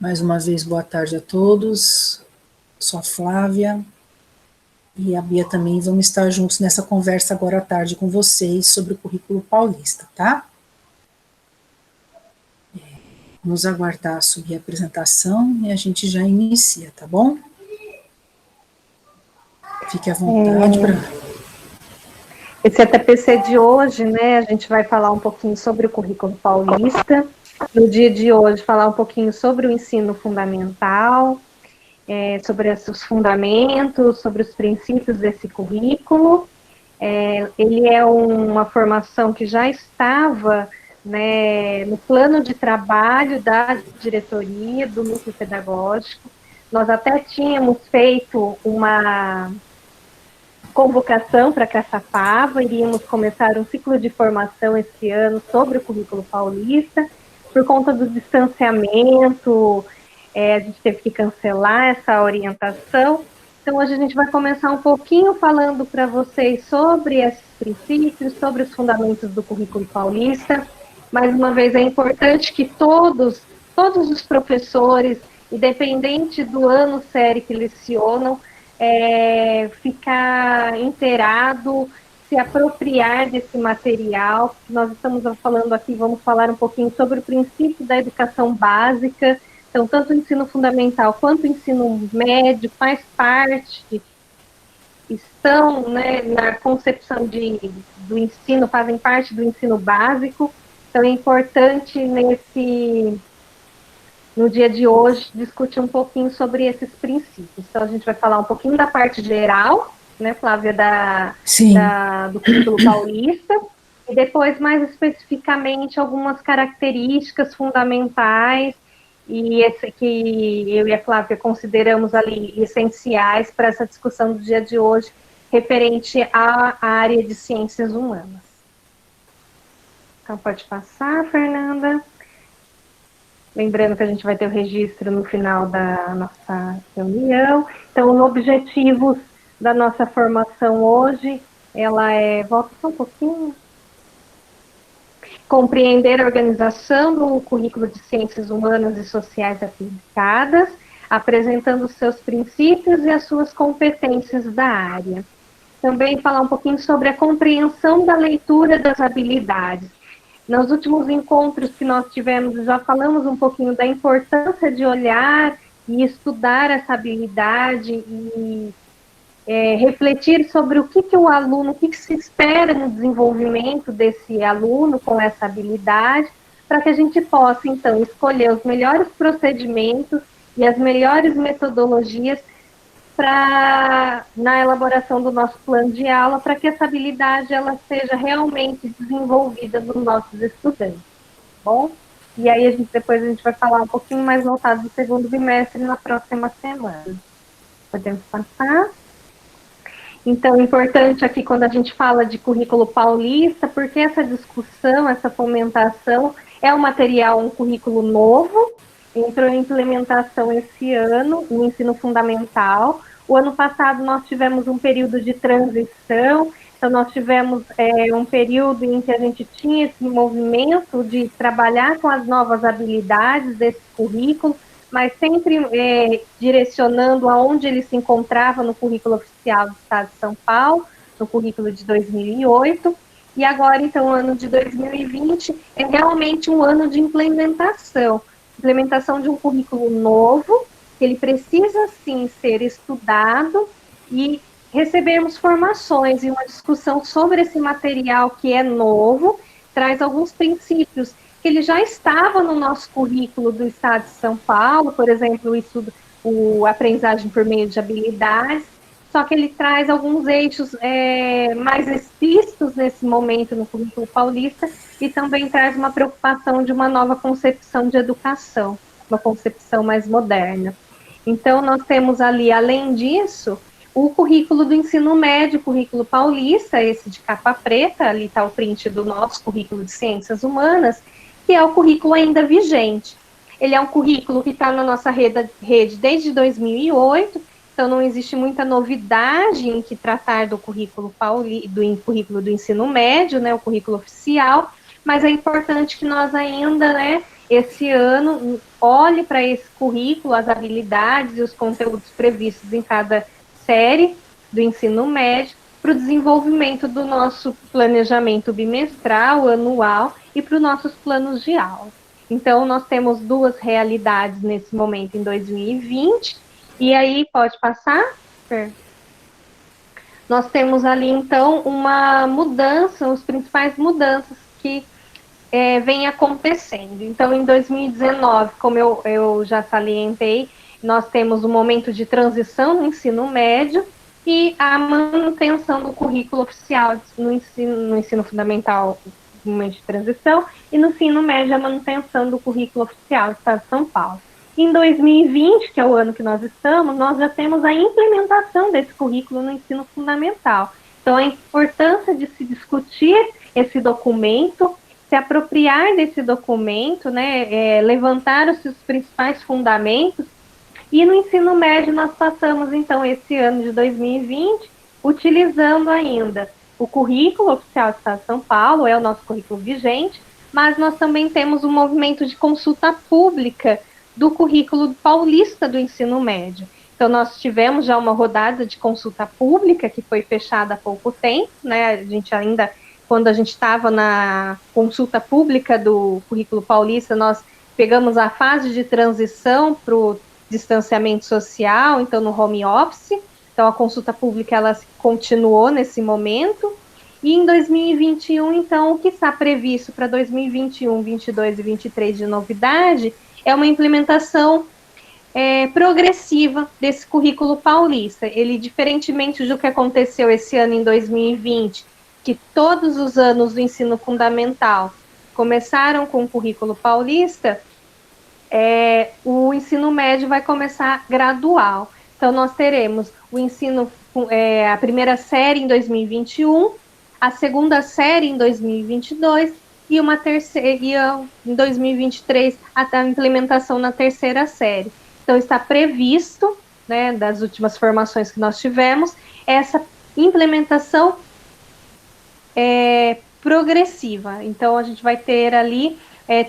Mais uma vez, boa tarde a todos. Sou a Flávia e a Bia também. Vamos estar juntos nessa conversa agora à tarde com vocês sobre o currículo paulista, tá? Vamos aguardar subir a apresentação e a gente já inicia, tá bom? Fique à vontade para... Esse ATPC de hoje, né, a gente vai falar um pouquinho sobre o currículo paulista. No dia de hoje, falar um pouquinho sobre o ensino fundamental, sobre os fundamentos, sobre os princípios desse currículo. Ele é uma formação que já estava, né, no plano de trabalho da diretoria, do núcleo pedagógico. Nós até tínhamos feito uma convocação para Caçapava, iríamos começar um ciclo de formação esse ano sobre o currículo paulista. Por conta do distanciamento, a gente teve que cancelar essa orientação. Então, hoje a gente vai começar um pouquinho falando para vocês sobre esses princípios, sobre os fundamentos do currículo paulista. Mais uma vez, é importante que todos os professores, independente do ano série que lecionam, ficar inteirado, se apropriar desse material. Nós estamos falando aqui, vamos falar um pouquinho sobre o princípio da educação básica. Então, tanto o ensino fundamental quanto o ensino médio faz parte, estão, né, na concepção do ensino, fazem parte do ensino básico. Então, é importante no dia de hoje, discutir um pouquinho sobre esses princípios. Então, a gente vai falar um pouquinho da parte geral, né, Flávia, do currículo paulista, e depois, mais especificamente, algumas características fundamentais, e esse que eu e a Flávia consideramos ali essenciais para essa discussão do dia de hoje, referente à área de ciências humanas. Então, pode passar, Fernanda. Lembrando que a gente vai ter o registro no final da nossa reunião. Então, o objetivo da nossa formação hoje, ela volta só um pouquinho. Compreender a organização do currículo de Ciências Humanas e Sociais aplicadas, apresentando os seus princípios e as suas competências da área. Também falar um pouquinho sobre a compreensão da leitura das habilidades. Nos últimos encontros que nós tivemos, já falamos um pouquinho da importância de olhar e estudar essa habilidade e refletir sobre o que o aluno, o que se espera no desenvolvimento desse aluno com essa habilidade, para que a gente possa, então, escolher os melhores procedimentos e as melhores metodologias na elaboração do nosso plano de aula, para que essa habilidade ela seja realmente desenvolvida nos nossos estudantes, bom? E aí depois a gente vai falar um pouquinho mais voltado do segundo bimestre na próxima semana. Podemos passar? Então, é importante aqui quando a gente fala de currículo paulista, porque essa discussão, essa fomentação é um material, um currículo novo, entrou em implementação esse ano, no ensino fundamental. O ano passado nós tivemos um período de transição, então nós tivemos um período em que a gente tinha esse movimento de trabalhar com as novas habilidades desse currículo, mas sempre direcionando aonde ele se encontrava no currículo oficial do Estado de São Paulo, no currículo de 2008, e agora, então, o ano de 2020 é realmente um ano de implementação de um currículo novo, que ele precisa, sim, ser estudado e recebermos formações e uma discussão sobre esse material que é novo, traz alguns princípios que ele já estava no nosso currículo do Estado de São Paulo, por exemplo, o aprendizagem por meio de habilidades, só que ele traz alguns eixos mais explícitos nesse momento no currículo paulista e também traz uma preocupação de uma nova concepção de educação, uma concepção mais moderna. Então, nós temos ali, além disso, o currículo do ensino médio, o currículo paulista, esse de capa preta, ali está o print do nosso currículo de ciências humanas, que é o currículo ainda vigente. Ele é um currículo que está na nossa rede desde 2008, então não existe muita novidade em que tratar do currículo currículo do ensino médio, né, o currículo oficial, mas é importante que nós ainda, né, esse ano, olhe para esse currículo, as habilidades e os conteúdos previstos em cada série do ensino médio, para o desenvolvimento do nosso planejamento bimestral, anual e para os nossos planos de aula. Então, nós temos duas realidades nesse momento em 2020, e aí, pode passar? Nós temos ali, então, uma mudança, as principais mudanças que vem acontecendo. Então, em 2019, como eu já salientei, nós temos um momento de transição no ensino médio e a manutenção do currículo oficial no ensino fundamental, momento de transição, e no ensino médio, a manutenção do currículo oficial do Estado de São Paulo. Em 2020, que é o ano que nós estamos, nós já temos a implementação desse currículo no ensino fundamental. Então, a importância de se discutir esse documento, se apropriar desse documento, né, levantar os seus principais fundamentos. E no ensino médio nós passamos, então, esse ano de 2020, utilizando ainda o currículo oficial do Estado de São Paulo, é o nosso currículo vigente, mas nós também temos um movimento de consulta pública do currículo paulista do ensino médio. Então, nós tivemos já uma rodada de consulta pública que foi fechada há pouco tempo, né, a gente ainda, quando a gente estava na consulta pública do currículo paulista, nós pegamos a fase de transição para o distanciamento social, então no home office, então a consulta pública ela continuou nesse momento, e em 2021, então, o que está previsto para 2021, 22 e 23 de novidade é uma implementação progressiva desse currículo paulista. Ele, diferentemente do que aconteceu esse ano em 2020, que todos os anos do ensino fundamental começaram com o currículo paulista, o ensino médio vai começar gradual. Então, nós teremos o ensino, a primeira série em 2021, a segunda série em 2022 e uma terceira em 2023 a implementação na terceira série. Então, está previsto, né, das últimas formações que nós tivemos, essa implementação progressiva. Então, a gente vai ter ali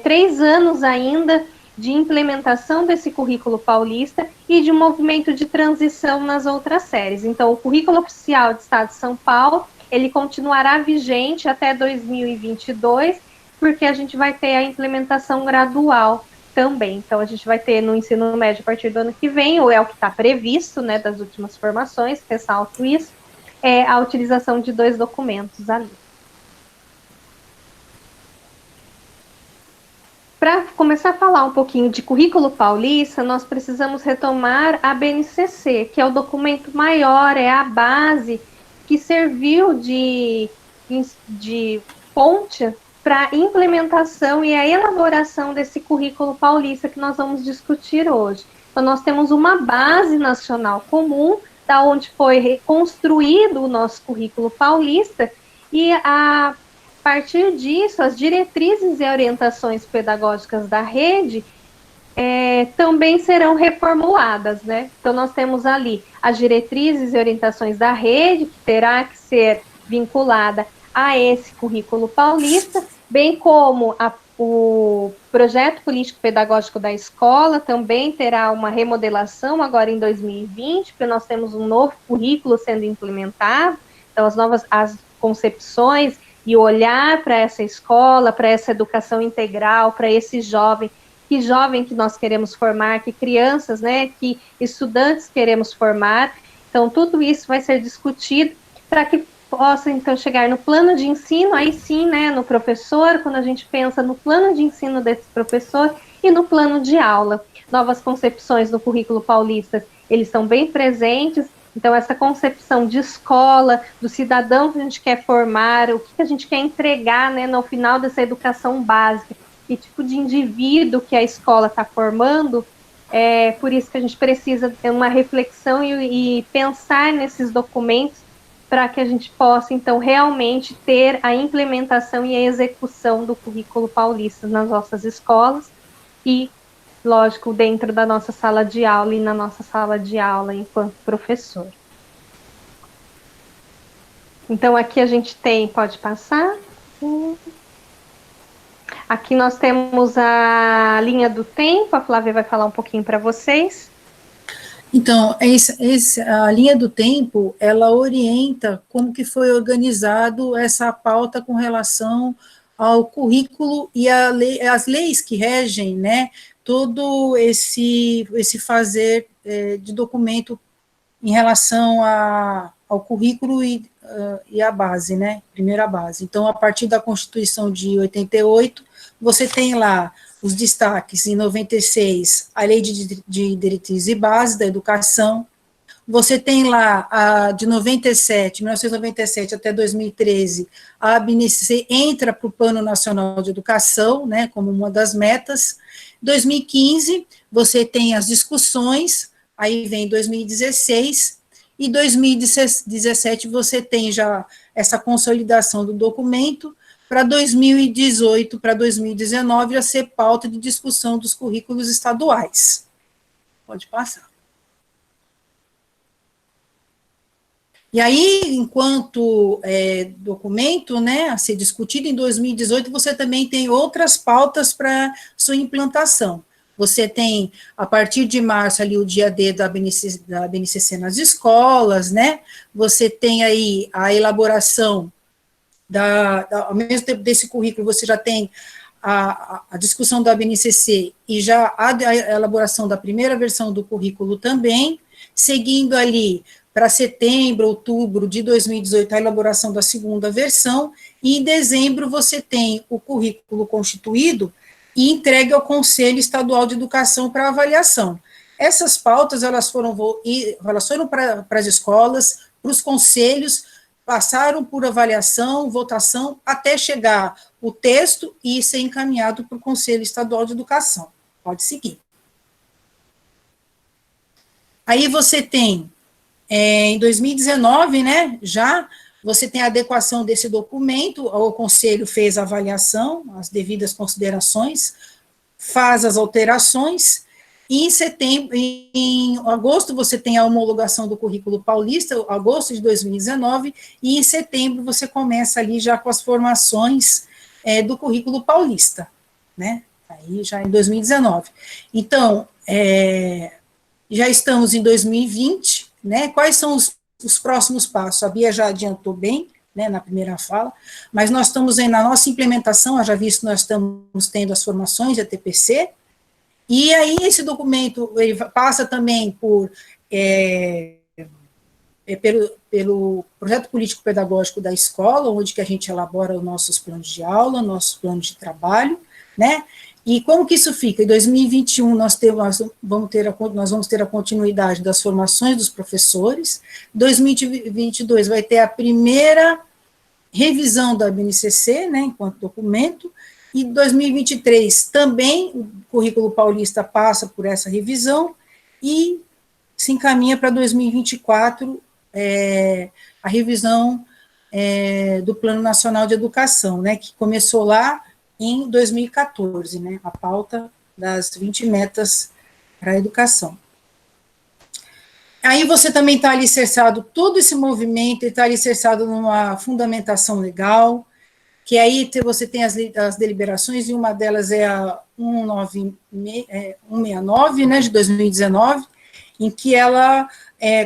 3 anos ainda de implementação desse currículo paulista e de um movimento de transição nas outras séries. Então, o currículo oficial do Estado de São Paulo, ele continuará vigente até 2022, porque a gente vai ter a implementação gradual também. Então, a gente vai ter no ensino médio a partir do ano que vem, ou é o que está previsto, né, das últimas formações, ressalto isso, a utilização de 2 documentos ali. Para começar a falar um pouquinho de currículo paulista, nós precisamos retomar a BNCC, que é o documento maior, é a base que serviu de ponte para a implementação e a elaboração desse currículo paulista que nós vamos discutir hoje. Então, nós temos uma base nacional comum, da onde foi reconstruído o nosso currículo paulista, e a partir disso, as diretrizes e orientações pedagógicas da rede também serão reformuladas, né? Então, nós temos ali as diretrizes e orientações da rede, que terá que ser vinculada a esse currículo paulista, bem como o projeto político-pedagógico da escola também terá uma remodelação agora em 2020, porque nós temos um novo currículo sendo implementado, então as concepções e olhar para essa escola, para essa educação integral, para esse jovem que nós queremos formar, que crianças, né, que estudantes queremos formar. Então, tudo isso vai ser discutido para que possa, então, chegar no plano de ensino, aí sim, né, no professor, quando a gente pensa no plano de ensino desse professor e no plano de aula. Novas concepções no currículo paulista, eles estão bem presentes. Então, essa concepção de escola, do cidadão que a gente quer formar, o que a gente quer entregar, né, no final dessa educação básica, que tipo de indivíduo que a escola está formando, por isso que a gente precisa ter uma reflexão e pensar nesses documentos para que a gente possa, então, realmente ter a implementação e a execução do currículo paulista nas nossas escolas e, lógico, dentro da nossa sala de aula e na nossa sala de aula enquanto professor. Então, aqui a gente tem, pode passar? Aqui nós temos a linha do tempo, a Flávia vai falar um pouquinho para vocês. Então, a linha do tempo, ela orienta como que foi organizado essa pauta com relação ao currículo e as leis que regem, né, todo esse fazer de documento em relação ao currículo e a base, né, primeira base. Então, a partir da Constituição de 88, você tem lá os destaques, em 96, a Lei de Diretrizes e Bases da Educação, você tem lá, de 1997 até 2013, a ABNCC entra para o Plano Nacional de Educação, né, como uma das metas. 2015, você tem as discussões, aí vem 2016, e 2017 você tem já essa consolidação do documento, para 2018, para 2019, a ser pauta de discussão dos currículos estaduais. Pode passar. E aí, enquanto documento, né, a ser discutido em 2018, você também tem outras pautas para sua implantação. Você tem, a partir de março, ali, o dia D da BNCC nas escolas, né, você tem aí a elaboração ao mesmo tempo desse currículo, você já tem a discussão da BNCC e já a elaboração da primeira versão do currículo também, seguindo ali para setembro, outubro de 2018, a elaboração da segunda versão, e em dezembro você tem o currículo constituído e entregue ao Conselho Estadual de Educação para avaliação. Essas pautas, elas foram para as escolas, para os conselhos, passaram por avaliação, votação, até chegar o texto e ser encaminhado para o Conselho Estadual de Educação. Pode seguir. Aí você tem, em 2019, né, já, você tem a adequação desse documento, o Conselho fez a avaliação, as devidas considerações, faz as alterações, e em agosto você tem a homologação do currículo paulista, agosto de 2019, e em setembro você começa ali já com as formações do currículo paulista, né, aí já em 2019. Então, já estamos em 2020, né, quais são os próximos passos? A Bia já adiantou bem, né, na primeira fala, mas nós estamos aí na nossa implementação, já visto, nós estamos tendo as formações de ATPC, e aí esse documento, ele passa também pelo projeto político-pedagógico da escola, onde que a gente elabora os nossos planos de aula, nossos planos de trabalho, né, e como que isso fica? Em 2021, nós vamos ter a continuidade das formações dos professores, 2022 vai ter a primeira revisão da BNCC, né, enquanto documento, e 2023 também o currículo paulista passa por essa revisão, e se encaminha para 2024 a revisão do Plano Nacional de Educação, né, que começou lá em 2014, né, a pauta das 20 metas para a educação. Aí você também está alicerçado, todo esse movimento está alicerçado numa fundamentação legal, que aí você tem as deliberações, e uma delas é a 169, né, de 2019, em que ela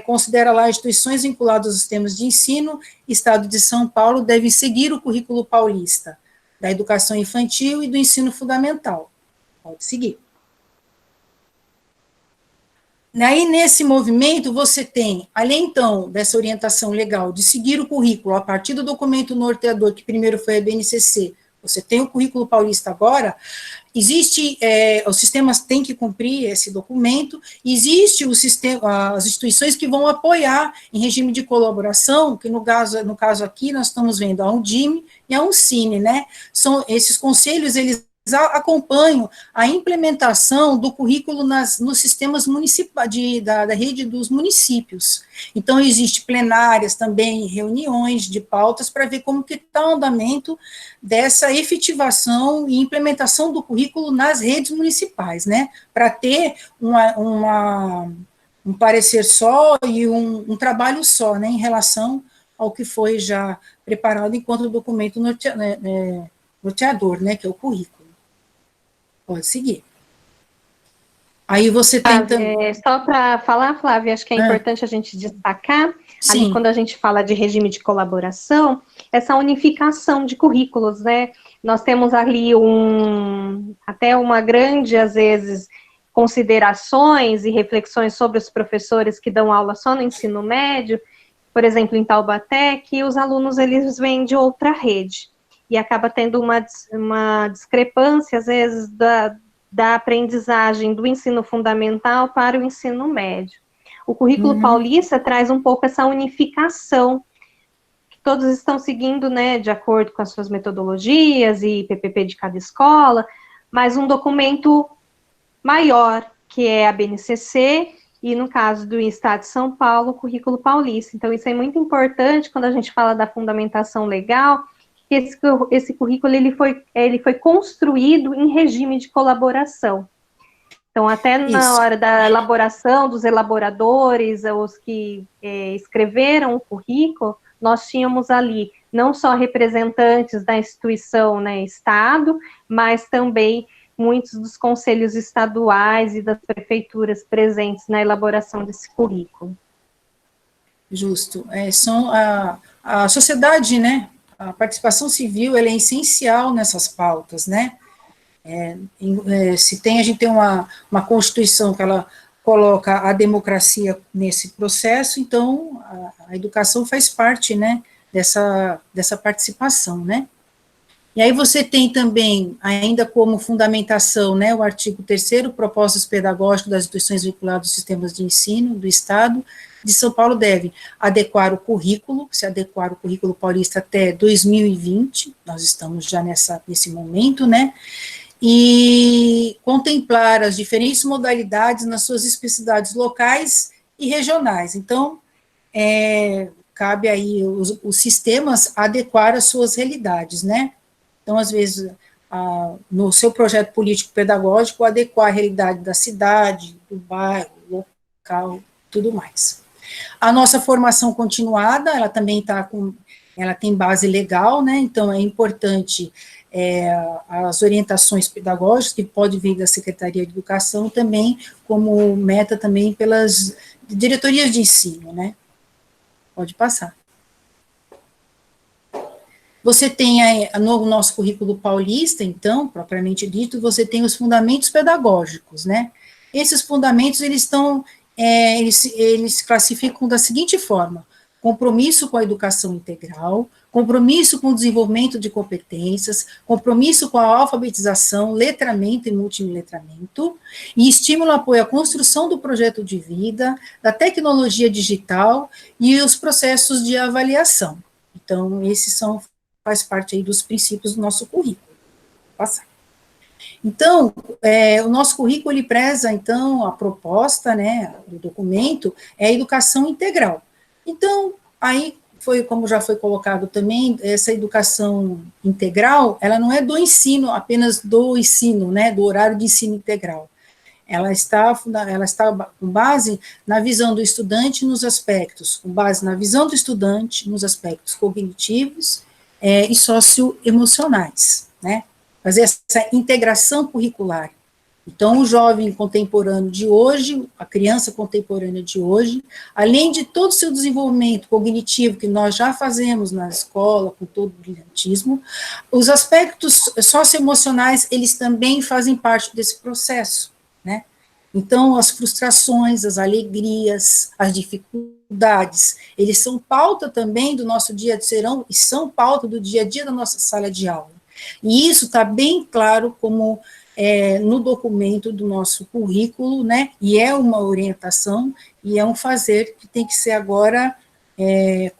considera lá instituições vinculadas aos sistemas de ensino, Estado de São Paulo devem seguir o currículo paulista da educação infantil e do ensino fundamental. Pode seguir. Aí, nesse movimento, você tem, além, então, dessa orientação legal de seguir o currículo a partir do documento norteador, que primeiro foi a BNCC, você tem o currículo paulista agora, existe, os sistemas têm que cumprir esse documento, existe o sistema, as instituições que vão apoiar em regime de colaboração, que no caso aqui nós estamos vendo a Undime e a Uncine, né, são esses conselhos, eles acompanham a implementação do currículo nos sistemas municipais, da rede dos municípios. Então, existe plenárias também, reuniões de pautas para ver como que está o andamento dessa efetivação e implementação do currículo nas redes municipais, né, para ter um parecer só e um trabalho só, né, em relação ao que foi já preparado enquanto documento norteador, né, que é o currículo. Pode seguir. Aí você tem também... Só para falar, Flávia, acho que é importante a gente destacar, ali quando a gente fala de regime de colaboração, essa unificação de currículos, né? Nós temos ali até uma grande, às vezes, considerações e reflexões sobre os professores que dão aula só no ensino médio, por exemplo, em Taubaté, que os alunos, eles vêm de outra rede, e acaba tendo uma discrepância, às vezes, da aprendizagem do ensino fundamental para o ensino médio. O currículo paulista traz um pouco essa unificação, que todos estão seguindo, né, de acordo com as suas metodologias e PPP de cada escola, mas um documento maior, que é a BNCC, e no caso do Estado de São Paulo, o currículo paulista. Então, isso é muito importante quando a gente fala da fundamentação legal, que esse currículo ele foi construído em regime de colaboração. Então, até na hora da elaboração dos elaboradores, os que escreveram o currículo, nós tínhamos ali não só representantes da instituição, né, Estado, mas também muitos dos conselhos estaduais e das prefeituras presentes na elaboração desse currículo. Justo. São a sociedade, né, a participação civil, ela é essencial nessas pautas, né? A gente tem uma Constituição que ela coloca a democracia nesse processo, então a educação faz parte, né, dessa participação, né? E aí você tem também, ainda como fundamentação, né, o artigo 3º, propostas pedagógicas das instituições vinculadas aos sistemas de ensino do Estado de São Paulo devem adequar o currículo, se adequar o currículo paulista até 2020, nós estamos já nesse momento, né, e contemplar as diferentes modalidades nas suas especificidades locais e regionais. Então, cabe aí os sistemas adequar as suas realidades, né. Então, às vezes, no seu projeto político-pedagógico, adequar a realidade da cidade, do bairro, local, tudo mais. A nossa formação continuada, ela também ela tem base legal, né, então é importante as orientações pedagógicas, que pode vir da Secretaria de Educação também, como meta também pelas diretorias de ensino, né. Pode passar. Você tem no nosso currículo paulista, então, propriamente dito, você tem os fundamentos pedagógicos, né? Esses fundamentos, eles se classificam da seguinte forma: compromisso com a educação integral, compromisso com o desenvolvimento de competências, compromisso com a alfabetização, letramento e multiletramento, e estímulo e apoio à construção do projeto de vida, da tecnologia digital e os processos de avaliação. Então, esses faz parte aí dos princípios do nosso currículo. Passar. Então, o nosso currículo, ele preza, então, a proposta, né, do documento, é a educação integral. Então, aí, como já foi colocado também, essa educação integral, ela não é do ensino, apenas do ensino, né, do horário de ensino integral. Ela está com base na visão do estudante nos aspectos, com base na visão do estudante nos aspectos cognitivos, e socioemocionais, né? Fazer essa integração curricular. Então, o jovem contemporâneo de hoje, a criança contemporânea de hoje, além de todo o seu desenvolvimento cognitivo, que nós já fazemos na escola, com todo o brilhantismo, os aspectos socioemocionais, eles também fazem parte desse processo, né? Então, as frustrações, as alegrias, as dificuldades, eles são pauta também do nosso dia de serão, e são pauta do dia a dia da nossa sala de aula. E isso está bem claro como no documento do nosso currículo, né, e é uma orientação, e é um fazer que tem que ser agora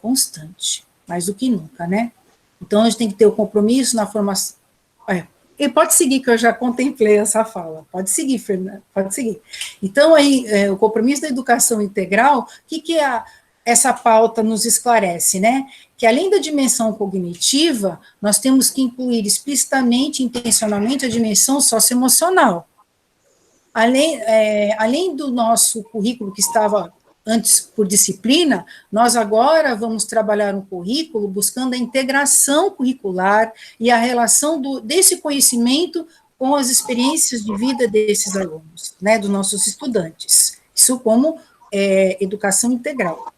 constante, mais do que nunca, né. Então, a gente tem que ter o compromisso na formação. E pode seguir, que eu já contemplei essa fala. Pode seguir, Fernanda, pode seguir. Então, aí, o compromisso da educação integral, o que essa pauta nos esclarece, né? Que além da dimensão cognitiva, nós temos que incluir explicitamente, intencionalmente, a dimensão socioemocional. Além do nosso currículo que estava antes por disciplina, nós agora vamos trabalhar um currículo buscando a integração curricular e a relação desse conhecimento com as experiências de vida desses alunos, né, dos nossos estudantes. Isso como educação integral.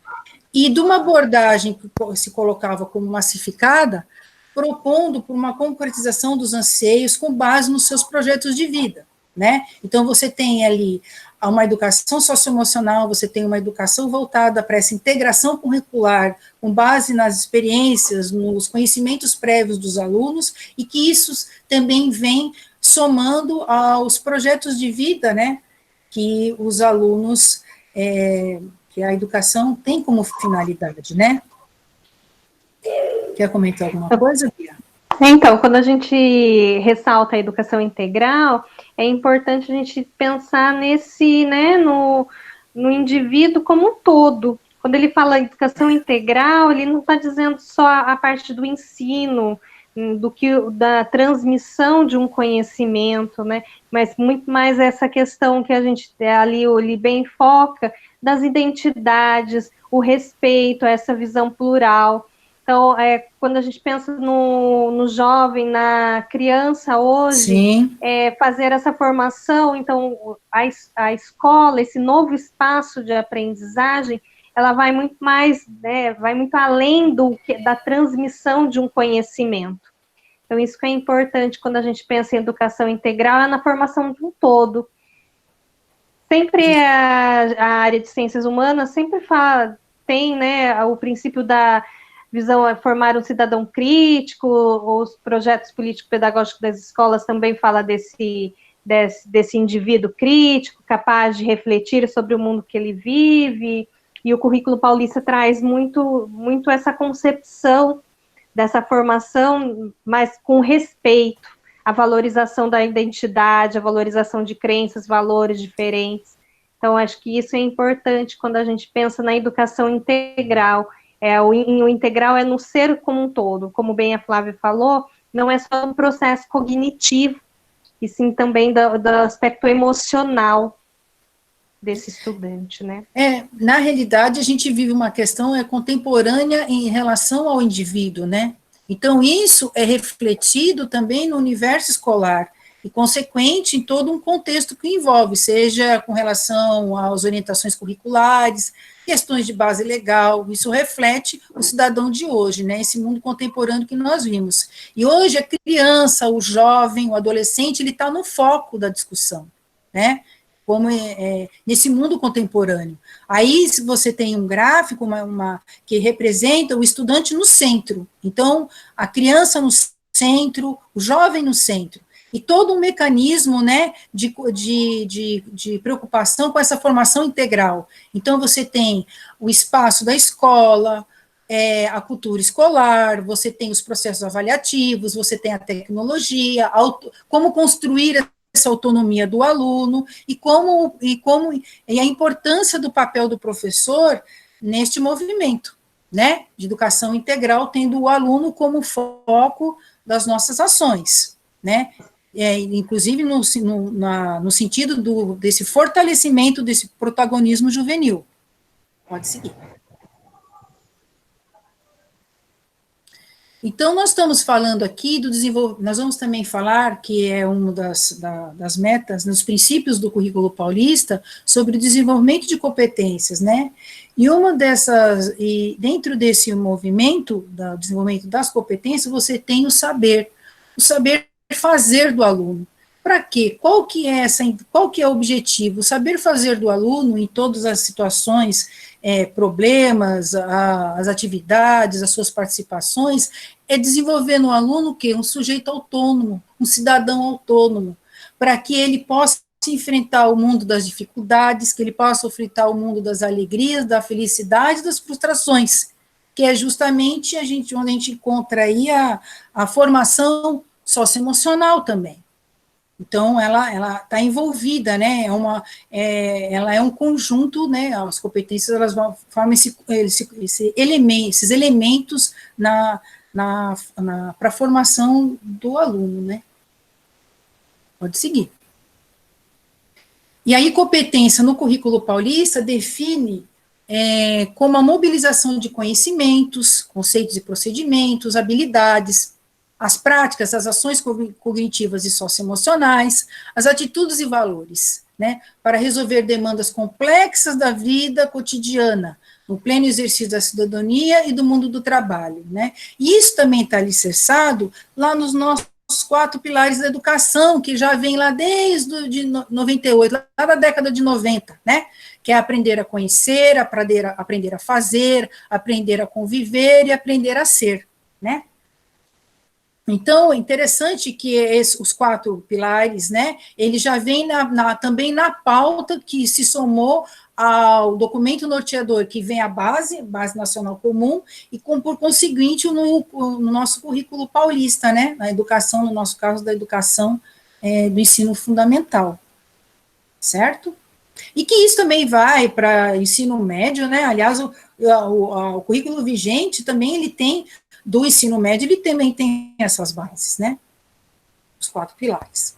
E de uma abordagem que se colocava como massificada, propondo por uma concretização dos anseios com base nos seus projetos de vida, né? Então, você tem ali uma educação socioemocional, você tem uma educação voltada para essa integração curricular, com base nas experiências, nos conhecimentos prévios dos alunos, e que isso também vem somando aos projetos de vida, né, que os alunos, que a educação tem como finalidade, né? Quer comentar alguma coisa, Bia? Então, quando a gente ressalta a educação integral, é importante a gente pensar nesse, né, no indivíduo como um todo. Quando ele fala educação integral, ele não está dizendo só a parte do ensino, da transmissão de um conhecimento, né, mas muito mais essa questão que a gente ali bem foca, das identidades, o respeito, essa visão plural. Então, quando a gente pensa no jovem, na criança hoje, fazer essa formação, então, a escola, esse novo espaço de aprendizagem, ela vai muito mais, né, vai muito além da transmissão de um conhecimento. Então, isso que é importante quando a gente pensa em educação integral, é na formação de um todo. Sempre a área de ciências humanas sempre tem, né, o princípio da visão é formar um cidadão crítico, os projetos político-pedagógicos das escolas também falam desse indivíduo crítico, capaz de refletir sobre o mundo que ele vive, e o currículo paulista traz muito, muito essa concepção dessa formação, mas com respeito, a valorização da identidade, a valorização de crenças, valores diferentes. Então, acho que isso é importante quando a gente pensa na educação integral. O integral é no ser como um todo, como bem a Flávia falou, não é só um processo cognitivo, e sim também do aspecto emocional desse estudante, né? Na realidade, a gente vive uma questão contemporânea em relação ao indivíduo, né? Então, isso é refletido também no universo escolar, e consequente em todo um contexto que envolve, seja com relação às orientações curriculares, questões de base legal, isso reflete o cidadão de hoje, né, esse mundo contemporâneo que nós vimos. E hoje a criança, o jovem, o adolescente, ele está no foco da discussão, né, como nesse mundo contemporâneo. Aí, se você tem um gráfico, que representa o estudante no centro, então, a criança no centro, o jovem no centro, e todo um mecanismo, né, de preocupação com essa formação integral. Então, você tem o espaço da escola, a cultura escolar, você tem os processos avaliativos, você tem a tecnologia, como construir essa autonomia do aluno, e a importância do papel do professor neste movimento, né, de educação integral, tendo o aluno como foco das nossas ações, né, inclusive no sentido desse fortalecimento desse protagonismo juvenil. Pode seguir. Então, nós estamos falando aqui do desenvolvimento, nós vamos também falar, que é uma das metas, nos princípios do currículo paulista, sobre o desenvolvimento de competências, né? E dentro desse movimento, do desenvolvimento das competências, você tem o saber fazer do aluno. Para quê? Qual que é o objetivo? O saber fazer do aluno em todas as situações, problemas, as atividades, as suas participações, é desenvolver no aluno o quê? Um sujeito autônomo, um cidadão autônomo, para que ele possa enfrentar o mundo das dificuldades, que ele possa enfrentar o mundo das alegrias, da felicidade, das frustrações, que é justamente onde a gente encontra aí a formação socioemocional também. Então, ela está envolvida, né, ela é um conjunto, né, as competências, elas formam esses elementos para a formação do aluno, né. Pode seguir. E aí, competência no currículo paulista define como a mobilização de conhecimentos, conceitos e procedimentos, habilidades, as práticas, as ações cognitivas e socioemocionais, as atitudes e valores, né, para resolver demandas complexas da vida cotidiana, no pleno exercício da cidadania e do mundo do trabalho, né, e isso também está alicerçado lá nos nossos 4 pilares da educação, que já vem lá desde de 98, lá da década de 90, né, que é aprender a conhecer, aprender a fazer, aprender a conviver e aprender a ser, né. Então, é interessante que os 4 pilares, né, ele já vem também na pauta que se somou ao documento norteador, que vem a Base Nacional Comum, e por conseguinte no nosso currículo paulista, né, na educação, no nosso caso, da educação do ensino fundamental, certo? E que isso também vai para ensino médio, né, aliás, o currículo vigente também, ele tem, do ensino médio, ele também tem essas bases, né, os 4 pilares.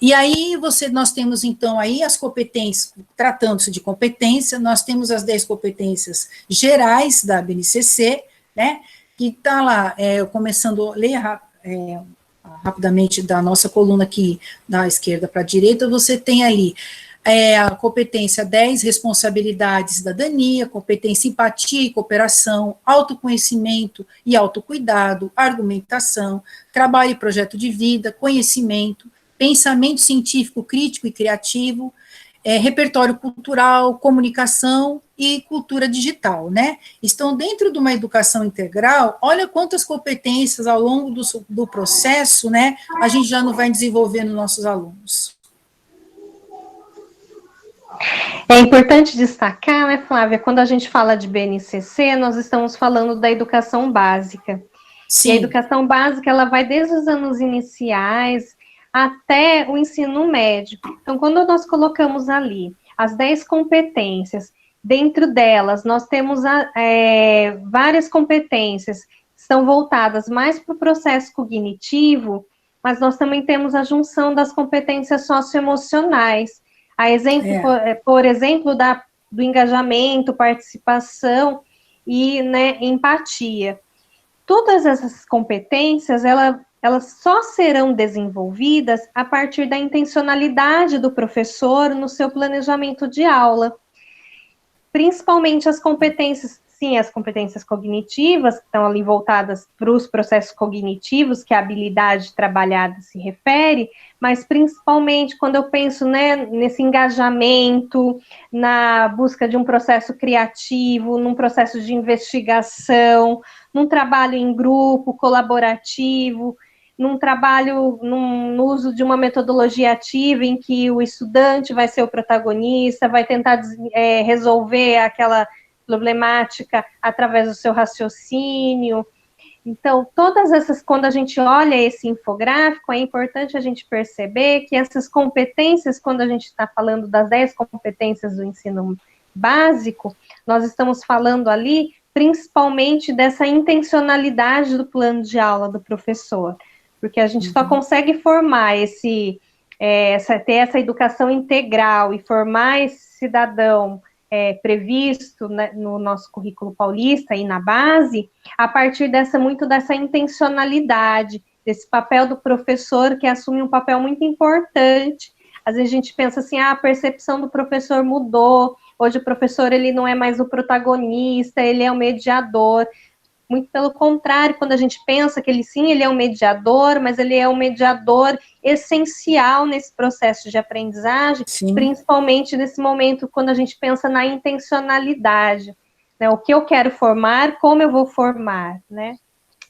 E aí, nós temos, então, aí as competências, tratando-se de competência, nós temos as 10 competências gerais da BNCC, né, que está lá, começando a ler rapidamente da nossa coluna aqui, da esquerda para a direita, você tem ali a competência 10, responsabilidade e cidadania, competência empatia e cooperação, autoconhecimento e autocuidado, argumentação, trabalho e projeto de vida, conhecimento, pensamento científico, crítico e criativo, repertório cultural, comunicação e cultura digital, né? Estão dentro de uma educação integral, olha quantas competências ao longo do processo, né, a gente já não vai desenvolvendo nos nossos alunos. É importante destacar, né, Flávia, quando a gente fala de BNCC, nós estamos falando da educação básica. Sim. E a educação básica, ela vai desde os anos iniciais até o ensino médio. Então, quando nós colocamos ali as 10 competências, dentro delas nós temos várias competências que estão voltadas mais para o processo cognitivo, mas nós também temos a junção das competências socioemocionais. A exemplo, por exemplo, do engajamento, participação e, né, empatia. Todas essas competências, elas só serão desenvolvidas a partir da intencionalidade do professor no seu planejamento de aula. Principalmente as competências, sim, as competências cognitivas, que estão ali voltadas para os processos cognitivos, que a habilidade trabalhada se refere, mas principalmente quando eu penso, né, nesse engajamento, na busca de um processo criativo, num processo de investigação, num trabalho em grupo, colaborativo, num trabalho, no uso de uma metodologia ativa em que o estudante vai ser o protagonista, vai tentar resolver aquela problemática através do seu raciocínio. Então, todas essas, quando a gente olha esse infográfico, é importante a gente perceber que essas competências, quando a gente está falando das 10 competências do ensino básico, nós estamos falando ali principalmente dessa intencionalidade do plano de aula do professor, porque a gente só consegue formar ter essa educação integral e formar esse cidadão previsto, né, no nosso currículo paulista e na base, a partir muito dessa intencionalidade, desse papel do professor, que assume um papel muito importante. Às vezes a gente pensa assim, a percepção do professor mudou, hoje o professor ele não é mais o protagonista, ele é o mediador. Muito pelo contrário, quando a gente pensa que ele é um mediador, mas ele é um mediador essencial nesse processo de aprendizagem, sim, principalmente nesse momento quando a gente pensa na intencionalidade, né, o que eu quero formar, como eu vou formar, né,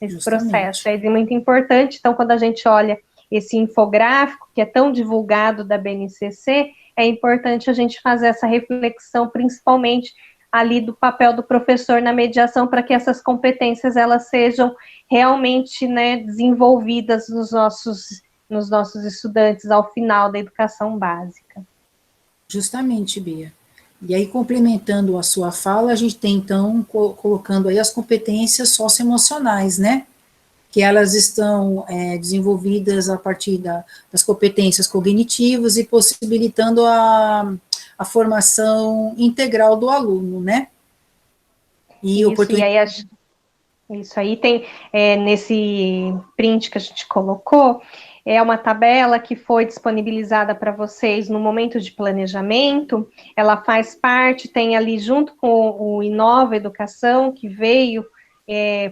esse justamente processo, é muito importante. Então, quando a gente olha esse infográfico, que é tão divulgado da BNCC, é importante a gente fazer essa reflexão, principalmente ali do papel do professor na mediação, para que essas competências elas sejam realmente, né, desenvolvidas nos nossos estudantes ao final da educação básica. Justamente, Bia. E aí, complementando a sua fala, a gente tem, então, colocando aí as competências socioemocionais, né, que elas estão desenvolvidas a partir das competências cognitivas e possibilitando a formação integral do aluno, né? E isso, e aí Isso aí tem, nesse print que a gente colocou, é uma tabela que foi disponibilizada para vocês no momento de planejamento, ela faz parte, tem ali junto com o Inova Educação, que veio,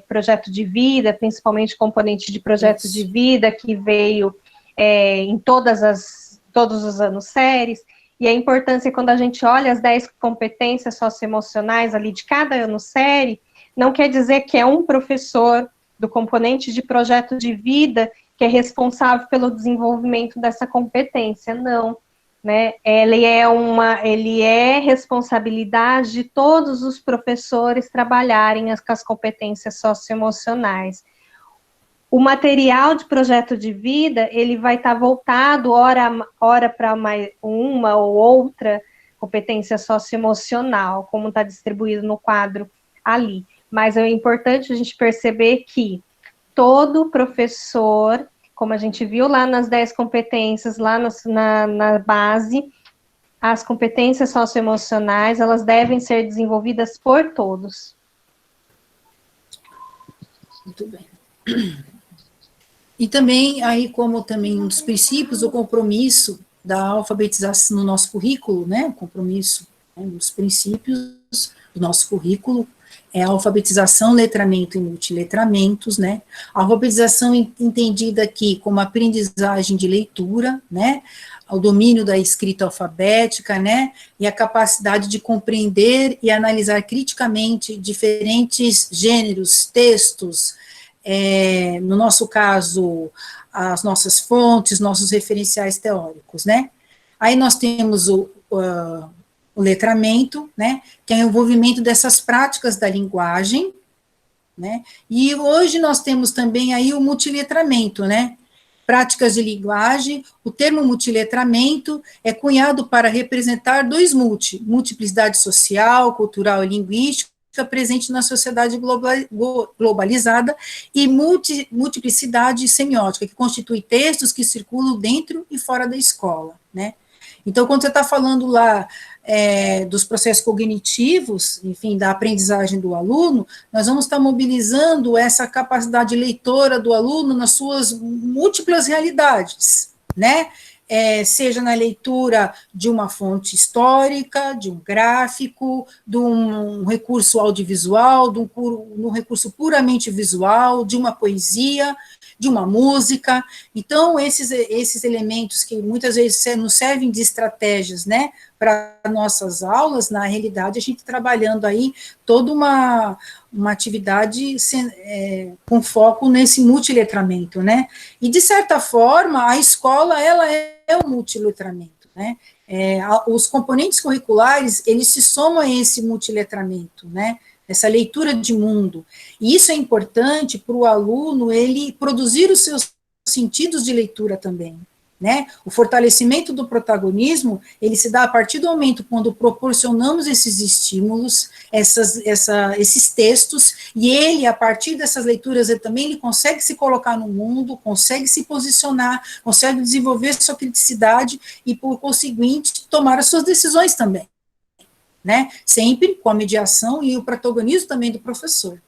projeto de vida, principalmente componente de projeto de vida, que veio em todos os anos séries, e a importância quando a gente olha as 10 competências socioemocionais ali de cada ano série, não quer dizer que é um professor do componente de projeto de vida que é responsável pelo desenvolvimento dessa competência, não, né? Ele é responsabilidade de todos os professores trabalharem com as competências socioemocionais. O material de projeto de vida, ele vai estar voltado, ora para uma ou outra competência socioemocional, como está distribuído no quadro ali. Mas é importante a gente perceber que todo professor, como a gente viu lá nas 10 competências, lá na base, as competências socioemocionais, elas devem ser desenvolvidas por todos. Muito bem. E também, aí, como também um dos princípios, o compromisso da alfabetização no nosso currículo, né, o compromisso, um dos princípios do nosso currículo é a alfabetização, letramento e multiletramentos, né, a alfabetização entendida aqui como aprendizagem de leitura, né, o domínio da escrita alfabética, né, e a capacidade de compreender e analisar criticamente diferentes gêneros, textos, no nosso caso, as nossas fontes, nossos referenciais teóricos, né? Aí nós temos o letramento, né, que é o envolvimento dessas práticas da linguagem, né, e hoje nós temos também aí o multiletramento, né, práticas de linguagem. O termo multiletramento é cunhado para representar dois multiplicidade social, cultural e linguística, presente na sociedade globalizada, e multiplicidade semiótica, que constitui textos que circulam dentro e fora da escola, né? Então, quando você está falando lá dos processos cognitivos, enfim, da aprendizagem do aluno, nós vamos estar mobilizando essa capacidade leitora do aluno nas suas múltiplas realidades, né? Seja na leitura de uma fonte histórica, de um gráfico, de um recurso audiovisual, de um recurso puramente visual, de uma poesia, de uma música. Então, esses elementos que muitas vezes nos servem de estratégias, né, para nossas aulas, na realidade, a gente trabalhando aí toda uma atividade com foco nesse multiletramento, né, e de certa forma, a escola, ela é o multiletramento, né, os componentes curriculares, eles se somam a esse multiletramento, né, essa leitura de mundo, e isso é importante para o aluno, ele produzir os seus sentidos de leitura também, né, o fortalecimento do protagonismo, ele se dá a partir do momento quando proporcionamos esses estímulos, esses textos, e ele, a partir dessas leituras, ele consegue se colocar no mundo, consegue se posicionar, consegue desenvolver sua criticidade, e por conseguinte, tomar as suas decisões também, né, sempre com a mediação e o protagonismo também do professor,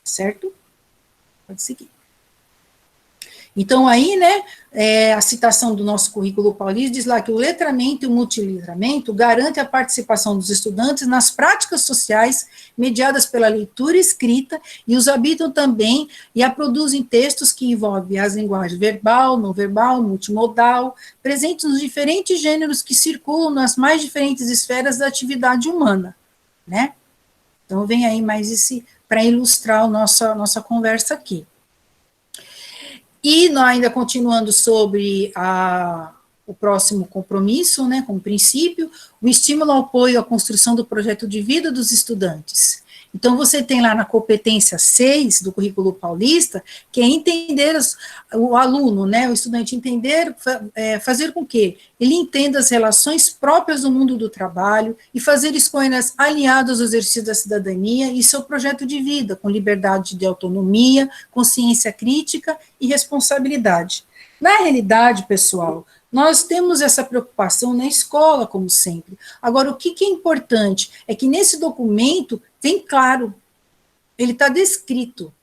certo? Pode seguir. Então, aí, né, a citação do nosso currículo paulista diz lá que o letramento e o multiletramento garante a participação dos estudantes nas práticas sociais mediadas pela leitura e escrita, e os habitam também e a produzem textos que envolvem as linguagens verbal, não verbal, multimodal, presentes nos diferentes gêneros que circulam nas mais diferentes esferas da atividade humana, né? Então, vem aí mais esse, para ilustrar a nossa conversa aqui. E ainda continuando sobre o próximo compromisso, né, como princípio, o estímulo ao apoio à construção do projeto de vida dos estudantes. Então, você tem lá na competência 6 do currículo paulista, que é entender o aluno, né, o estudante entender, fazer com que ele entenda as relações próprias do mundo do trabalho e fazer escolhas alinhadas ao exercício da cidadania e seu projeto de vida, com liberdade de autonomia, consciência crítica e responsabilidade. Na realidade, pessoal, nós temos essa preocupação na escola, como sempre. Agora, o que é importante é que nesse documento tem claro, ele está descrito,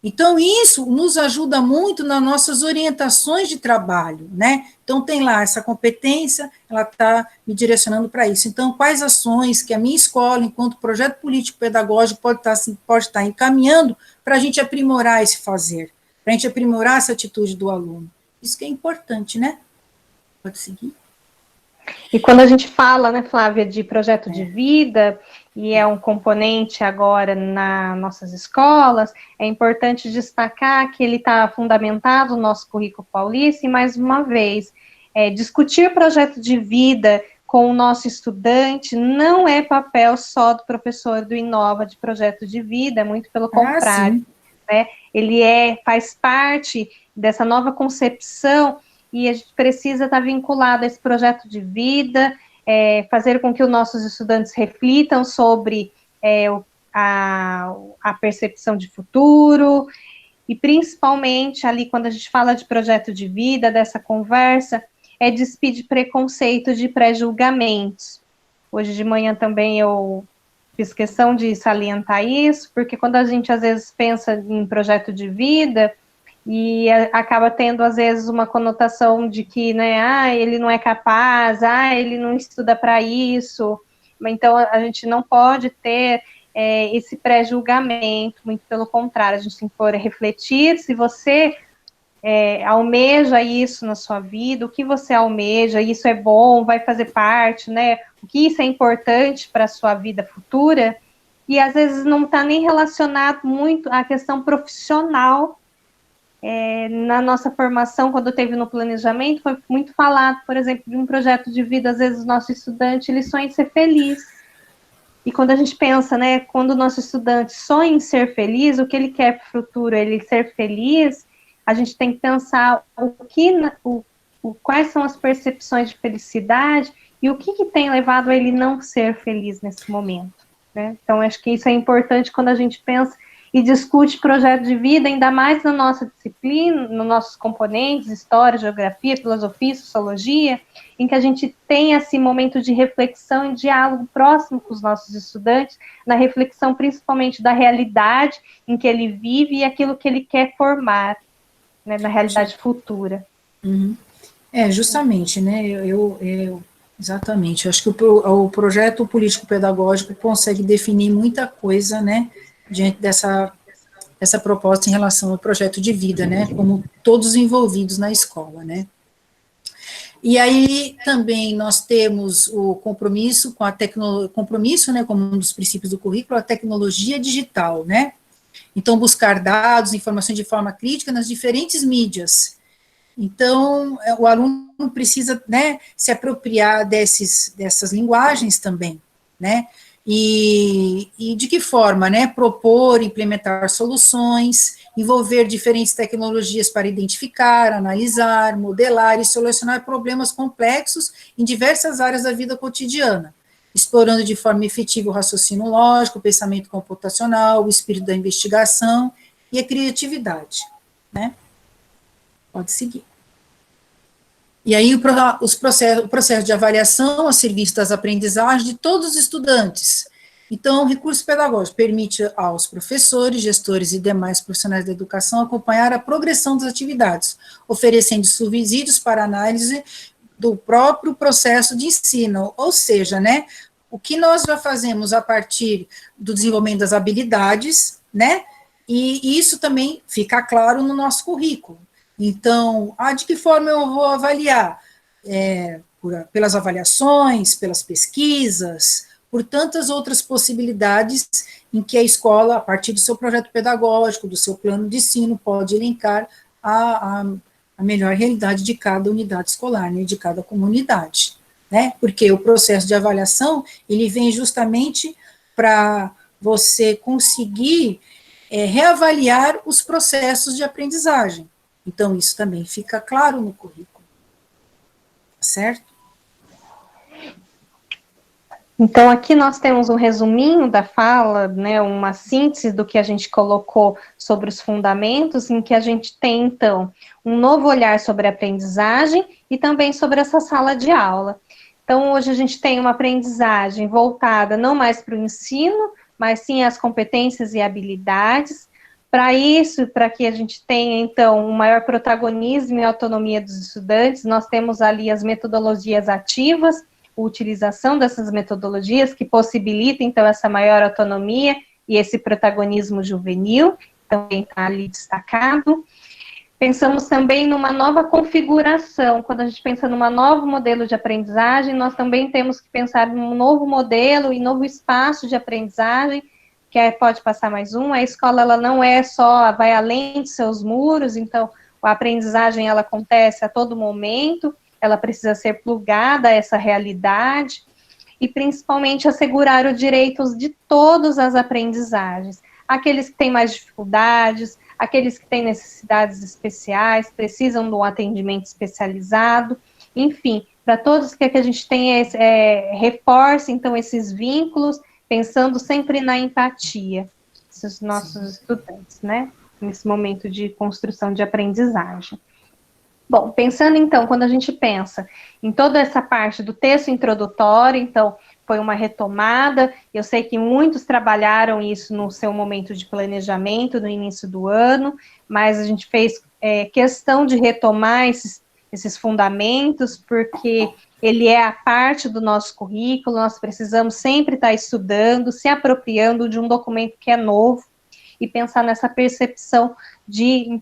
Então, isso nos ajuda muito nas nossas orientações de trabalho, né? Então, tem lá essa competência, ela está me direcionando para isso. Então, quais ações que a minha escola, enquanto projeto político-pedagógico, pode estar encaminhando para a gente aprimorar esse fazer, para a gente aprimorar essa atitude do aluno. Isso que é importante, né? Pode seguir. E quando a gente fala, né, Flávia, de projeto de vida, e é um componente agora nas nossas escolas, é importante destacar que ele está fundamentado no nosso currículo paulista, e mais uma vez, discutir projeto de vida com o nosso estudante não é papel só do professor do Inova de projeto de vida, muito pelo contrário, né? Ele faz parte dessa nova concepção e a gente precisa estar vinculado a esse projeto de vida, fazer com que os nossos estudantes reflitam sobre a percepção de futuro, e principalmente ali quando a gente fala de projeto de vida, dessa conversa, despir de preconceito, de pré-julgamentos. Hoje de manhã também eu fiz questão de salientar isso, porque quando a gente às vezes pensa em projeto de vida, e acaba tendo, às vezes, uma conotação de que, né, ele não é capaz, ele não estuda para isso. Então, a gente não pode ter esse pré-julgamento, muito pelo contrário, a gente tem que refletir se você almeja isso na sua vida, o que você almeja, isso é bom, vai fazer parte, né, o que isso é importante para a sua vida futura, e às vezes não está nem relacionado muito à questão profissional. Na nossa formação, quando teve no planejamento, foi muito falado, por exemplo, de um projeto de vida, às vezes o nosso estudante, ele sonha em ser feliz. E quando a gente pensa, né, quando o nosso estudante sonha em ser feliz, o que ele quer para o futuro, ele ser feliz, a gente tem que pensar quais são as percepções de felicidade e o que tem levado a ele não ser feliz nesse momento, né? Então, acho que isso é importante quando a gente pensa e discute projeto de vida, ainda mais na nossa disciplina, nos nossos componentes, história, geografia, filosofia, sociologia, em que a gente tem esse momento de reflexão e diálogo próximo com os nossos estudantes, na reflexão principalmente da realidade em que ele vive e aquilo que ele quer formar, né, na realidade futura. Uhum. Justamente, né, exatamente, eu acho que o projeto político-pedagógico consegue definir muita coisa, né, diante dessa proposta em relação ao projeto de vida, né, como todos envolvidos na escola, né. E aí também nós temos o compromisso com a compromisso, né, como um dos princípios do currículo, a tecnologia digital, né. Então, buscar dados, informações de forma crítica nas diferentes mídias. Então, o aluno precisa, né, se apropriar dessas linguagens também, né. E de que forma, né, propor, implementar soluções, envolver diferentes tecnologias para identificar, analisar, modelar e solucionar problemas complexos em diversas áreas da vida cotidiana, explorando de forma efetiva o raciocínio lógico, o pensamento computacional, o espírito da investigação e a criatividade, né. Pode seguir. E aí o processo de avaliação a serviço das aprendizagens de todos os estudantes. Então, o recurso pedagógico permite aos professores, gestores e demais profissionais da educação acompanhar a progressão das atividades, oferecendo subsídios para análise do próprio processo de ensino, ou seja, né, o que nós já fazemos a partir do desenvolvimento das habilidades, né, e isso também fica claro no nosso currículo. Então, de que forma eu vou avaliar? Pelas avaliações, pelas pesquisas, por tantas outras possibilidades em que a escola, a partir do seu projeto pedagógico, do seu plano de ensino, pode elencar a melhor realidade de cada unidade escolar, né, de cada comunidade, né, porque o processo de avaliação, ele vem justamente para você conseguir reavaliar os processos de aprendizagem. Então, isso também fica claro no currículo, certo? Então, aqui nós temos um resuminho da fala, né, uma síntese do que a gente colocou sobre os fundamentos, em que a gente tem, então, um novo olhar sobre a aprendizagem e também sobre essa sala de aula. Então, hoje a gente tem uma aprendizagem voltada não mais para o ensino, mas sim às competências e habilidades, Para isso, para que a gente tenha, então, um maior protagonismo e autonomia dos estudantes, nós temos ali as metodologias ativas, a utilização dessas metodologias que possibilitam, então, essa maior autonomia e esse protagonismo juvenil, também está ali destacado. Pensamos também numa nova configuração. Quando a gente pensa num novo modelo de aprendizagem, nós também temos que pensar num novo modelo e novo espaço de aprendizagem, que pode passar mais um. A escola, ela não é só, vai além de seus muros, então a aprendizagem, ela acontece a todo momento, ela precisa ser plugada a essa realidade, e principalmente assegurar os direitos de todas as aprendizagens. Aqueles que têm mais dificuldades, aqueles que têm necessidades especiais, precisam de um atendimento especializado, enfim, para todos que a gente tenha, reforce, então, esses vínculos, pensando sempre na empatia, esses nossos estudantes, né, nesse momento de construção de aprendizagem. Bom, pensando então, quando a gente pensa em toda essa parte do texto introdutório, então, foi uma retomada, eu sei que muitos trabalharam isso no seu momento de planejamento, no início do ano, mas a gente fez questão de retomar esses fundamentos, porque ele é a parte do nosso currículo, nós precisamos sempre estar estudando, se apropriando de um documento que é novo, e pensar nessa percepção de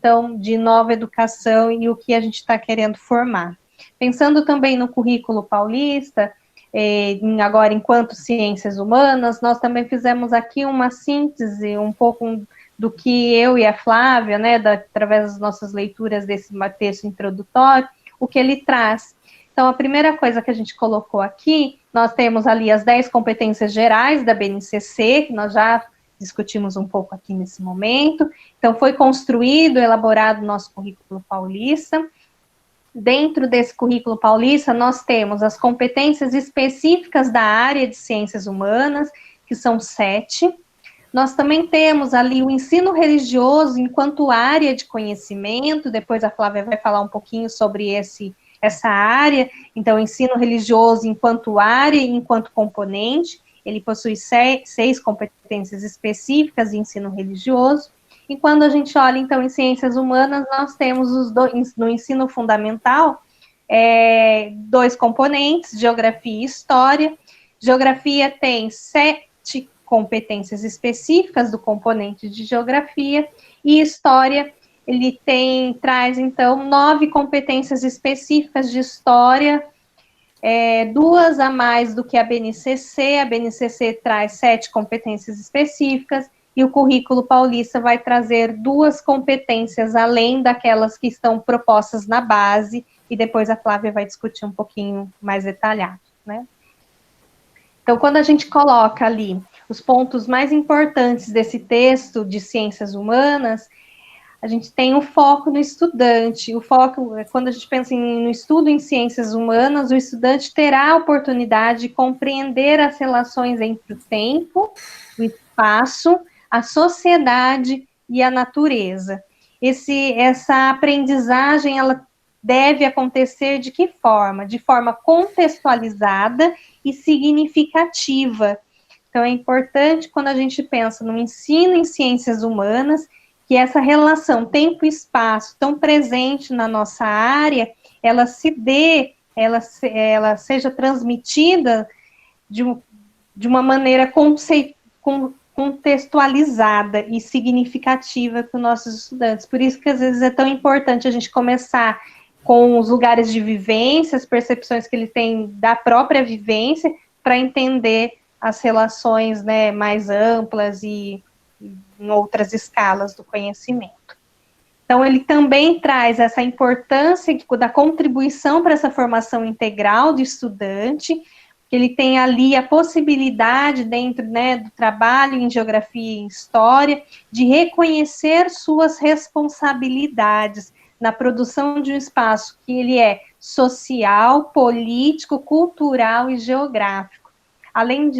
nova educação e o que a gente está querendo formar. Pensando também no currículo paulista, agora enquanto ciências humanas, nós também fizemos aqui uma síntese, um pouco do que eu e a Flávia, né, através das nossas leituras desse texto introdutório, o que ele traz. Então, a primeira coisa que a gente colocou aqui, nós temos ali as 10 competências gerais da BNCC, que nós já discutimos um pouco aqui nesse momento. Então, foi construído, elaborado o nosso currículo paulista. Dentro desse currículo paulista, nós temos as competências específicas da área de ciências humanas, que são 7. Nós também temos ali o ensino religioso enquanto área de conhecimento, depois a Flávia vai falar um pouquinho sobre essa área. Então, o ensino religioso enquanto área e enquanto componente, ele possui 6 competências específicas de ensino religioso. E quando a gente olha, então, em ciências humanas, nós temos no ensino fundamental, 2 componentes, geografia e história. Geografia tem 7 competências específicas do componente de geografia, e história, ele traz, então, 9 competências específicas de história, 2 a mais do que a BNCC traz 7 competências específicas, e o currículo paulista vai trazer 2 competências além daquelas que estão propostas na base, e depois a Flávia vai discutir um pouquinho mais detalhado, né? Então, quando a gente coloca ali os pontos mais importantes desse texto de ciências humanas, a gente tem o foco no estudante. O foco, quando a gente pensa no estudo em ciências humanas, o estudante terá a oportunidade de compreender as relações entre o tempo, o espaço, a sociedade e a natureza. Essa aprendizagem, ela deve acontecer de que forma? De forma contextualizada e significativa. Então, é importante, quando a gente pensa no ensino em ciências humanas, que essa relação tempo e espaço tão presente na nossa área, ela seja transmitida de uma maneira contextualizada e significativa para os nossos estudantes. Por isso que às vezes é tão importante a gente começar com os lugares de vivência, as percepções que ele tem da própria vivência, para entender as relações, né, mais amplas e em outras escalas do conhecimento. Então, ele também traz essa importância da contribuição para essa formação integral do estudante, que ele tem ali a possibilidade, dentro, né, do trabalho em geografia e história, de reconhecer suas responsabilidades na produção de um espaço que ele é social, político, cultural e geográfico. Além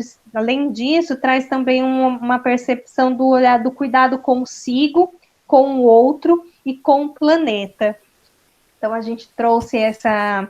disso, traz também uma percepção do olhar do cuidado consigo, com o outro e com o planeta. Então, a gente trouxe essa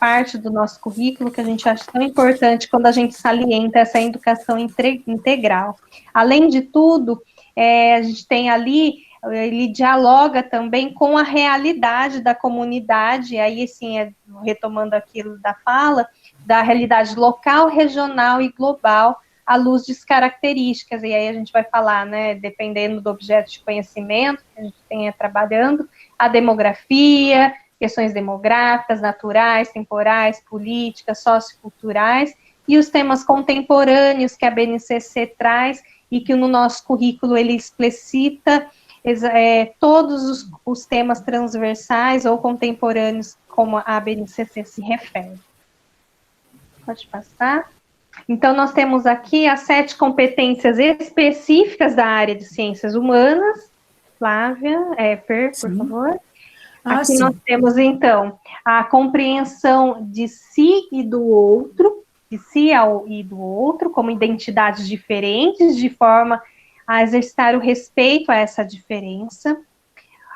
parte do nosso currículo que a gente acha tão importante quando a gente salienta essa educação integral. Além de tudo, a gente tem ali, ele dialoga também com a realidade da comunidade, aí assim, retomando aquilo da fala, da realidade local, regional e global, à luz de características, e aí a gente vai falar, né, dependendo do objeto de conhecimento que a gente tenha trabalhando, a demografia, questões demográficas, naturais, temporais, políticas, socioculturais, e os temas contemporâneos que a BNCC traz, e que no nosso currículo ele explicita todos os temas transversais ou contemporâneos, como a BNCC se refere. Pode passar. Então, nós temos aqui as 7 competências específicas da área de ciências humanas. Flávia, Per, por favor. Aqui nós temos, então, a compreensão de si e do outro, de si e do outro, como identidades diferentes, de forma a exercitar o respeito a essa diferença.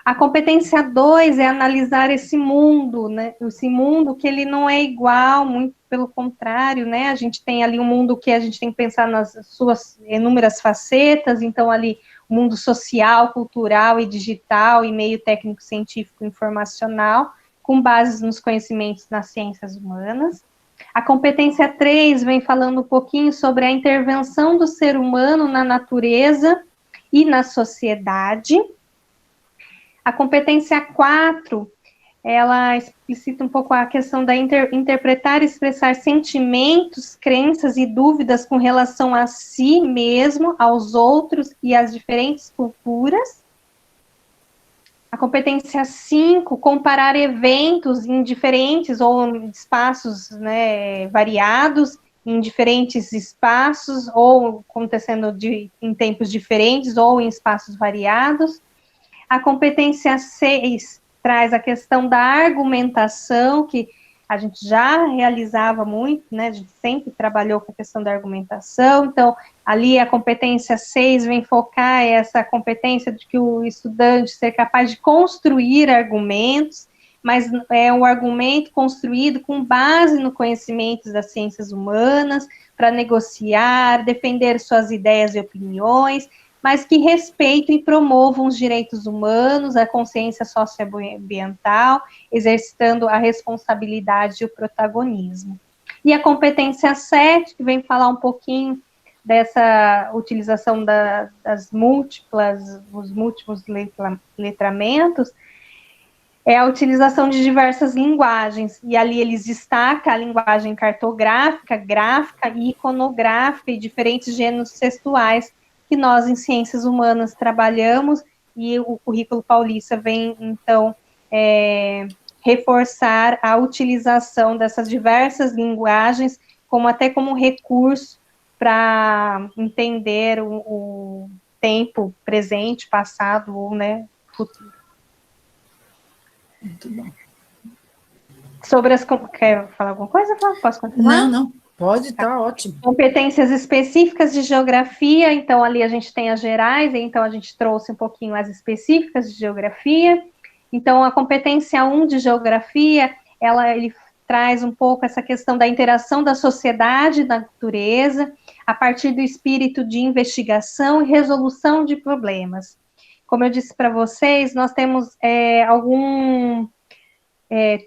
A competência 2 é analisar esse mundo, né? Esse mundo que ele não é igual, muito pelo contrário, né? A gente tem ali um mundo que a gente tem que pensar nas suas inúmeras facetas, então ali o mundo social, cultural e digital e meio técnico, científico, informacional, com bases nos conhecimentos nas ciências humanas. A competência 3 vem falando um pouquinho sobre a intervenção do ser humano na natureza e na sociedade. A competência 4, ela explicita um pouco a questão da interpretar e expressar sentimentos, crenças e dúvidas com relação a si mesmo, aos outros e às diferentes culturas. A competência 5, comparar eventos em diferentes ou espaços, né, variados, em diferentes espaços, ou acontecendo em tempos diferentes, ou em espaços variados. A competência 6 traz a questão da argumentação, que a gente já realizava muito, né, a gente sempre trabalhou com a questão da argumentação, então, ali a competência 6 vem focar essa competência de que o estudante ser capaz de construir argumentos, mas é um argumento construído com base no conhecimento das ciências humanas, para negociar, defender suas ideias e opiniões, mas que respeitem e promovam os direitos humanos, a consciência socioambiental, exercitando a responsabilidade e o protagonismo. E a competência 7, que vem falar um pouquinho dessa utilização os múltiplos letramentos, é a utilização de diversas linguagens, e ali eles destacam a linguagem cartográfica, gráfica e iconográfica, e diferentes gêneros textuais, que nós, em ciências humanas, trabalhamos, e o currículo paulista vem, então, reforçar a utilização dessas diversas linguagens, até como recurso para entender o tempo presente, passado ou, né, futuro. Muito bom. Quer falar alguma coisa, Flávia? Posso continuar? Não. Pode, tá ótimo. Competências específicas de geografia, então ali a gente tem as gerais, então a gente trouxe um pouquinho as específicas de geografia. Então a competência 1 de geografia, ele traz um pouco essa questão da interação da sociedade da natureza, a partir do espírito de investigação e resolução de problemas. Como eu disse para vocês, nós temos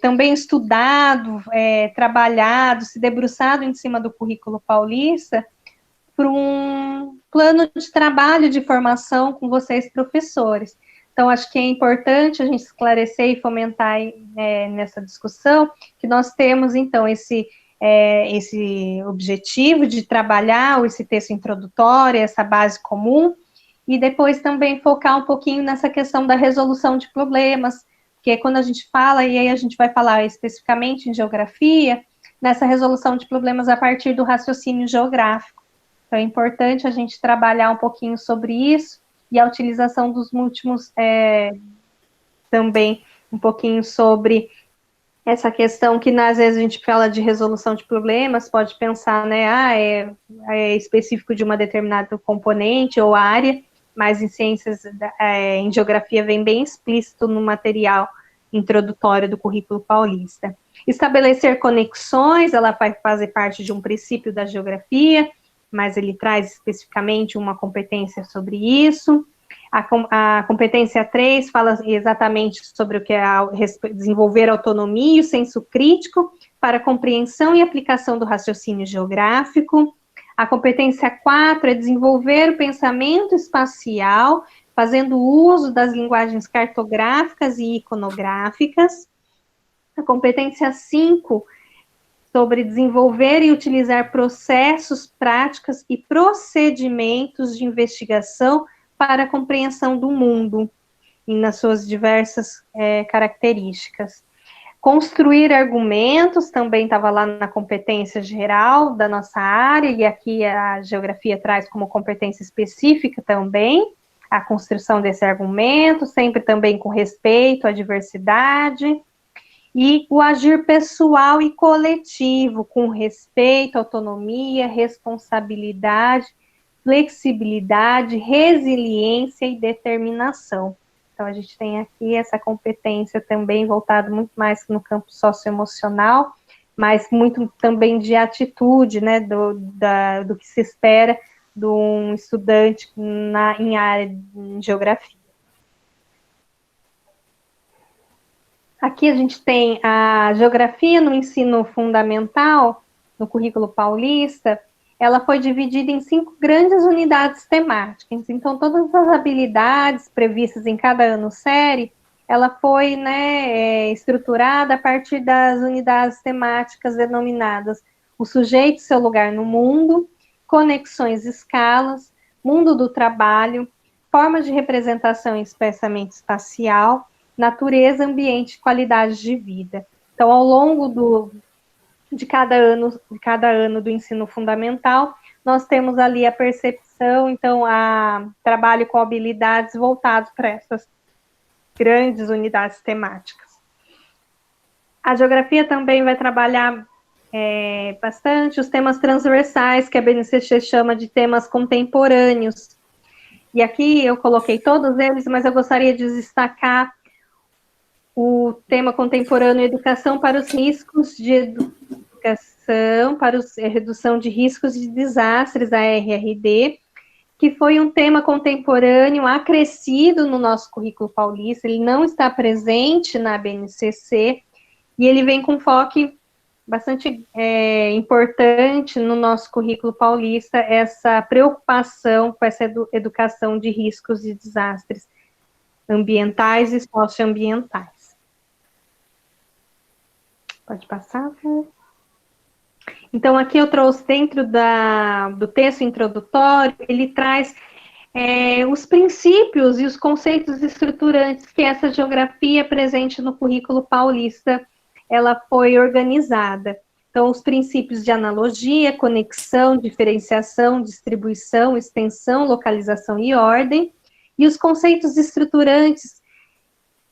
também estudado, trabalhado, se debruçado em cima do currículo paulista, para um plano de trabalho de formação com vocês, professores. Então, acho que é importante a gente esclarecer e fomentar nessa discussão que nós temos, então, esse objetivo de trabalhar esse texto introdutório, essa base comum, e depois também focar um pouquinho nessa questão da resolução de problemas, porque quando a gente fala, e aí a gente vai falar especificamente em geografia, nessa resolução de problemas a partir do raciocínio geográfico. Então, é importante a gente trabalhar um pouquinho sobre isso, e a utilização dos múltiplos também um pouquinho sobre essa questão que, às vezes, a gente fala de resolução de problemas, pode pensar, né, é específico de uma determinada componente ou área, mas em ciências, em geografia, vem bem explícito no material introdutório do currículo paulista. Estabelecer conexões, ela vai fazer parte de um princípio da geografia, mas ele traz especificamente uma competência sobre isso. A competência 3 fala exatamente sobre o que é desenvolver autonomia e o senso crítico para a compreensão e aplicação do raciocínio geográfico. A competência 4 é desenvolver o pensamento espacial, fazendo uso das linguagens cartográficas e iconográficas. A competência 5, sobre desenvolver e utilizar processos, práticas e procedimentos de investigação para a compreensão do mundo, e nas suas diversas características. Construir argumentos também estava lá na competência geral da nossa área, e aqui a geografia traz como competência específica também a construção desse argumento, sempre também com respeito à diversidade, e o agir pessoal e coletivo, com respeito, autonomia, responsabilidade, flexibilidade, resiliência e determinação. Então, a gente tem aqui essa competência também voltada muito mais no campo socioemocional, mas muito também de atitude, né, do que se espera de um estudante em área de geografia. Aqui a gente tem a geografia no ensino fundamental, no currículo paulista. Ela foi dividida em 5 grandes unidades temáticas. Então, todas as habilidades previstas em cada ano série, ela foi, né, estruturada a partir das unidades temáticas denominadas o sujeito e seu lugar no mundo, conexões e escalas, mundo do trabalho, formas de representação e especiamento espacial, natureza, ambiente e qualidade de vida. Então, ao longo de cada ano do ensino fundamental, nós temos ali a percepção, então, trabalho com habilidades voltados para essas grandes unidades temáticas. A geografia também vai trabalhar bastante os temas transversais, que a BNCC chama de temas contemporâneos. E aqui eu coloquei todos eles, mas eu gostaria de destacar o tema contemporâneo Educação para os riscos de educação, para a redução de riscos de desastres, a RRD, que foi um tema contemporâneo acrescido no nosso currículo paulista. Ele não está presente na BNCC, e ele vem com foco bastante importante no nosso currículo paulista, essa preocupação com essa educação de riscos e desastres ambientais e socioambientais. Pode passar, Fer? Então, aqui eu trouxe dentro do texto introdutório, ele traz os princípios e os conceitos estruturantes que essa geografia presente no currículo paulista, ela foi organizada. Então, os princípios de analogia, conexão, diferenciação, distribuição, extensão, localização e ordem, e os conceitos estruturantes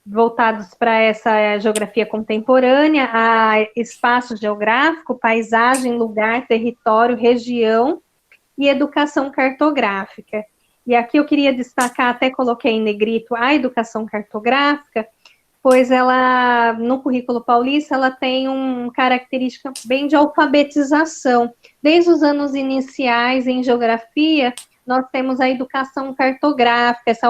voltados para essa geografia contemporânea, a espaço geográfico, paisagem, lugar, território, região e educação cartográfica. E aqui eu queria destacar, até coloquei em negrito, a educação cartográfica, pois ela, no currículo paulista, ela tem uma característica bem de alfabetização. Desde os anos iniciais em geografia, nós temos a educação cartográfica, essa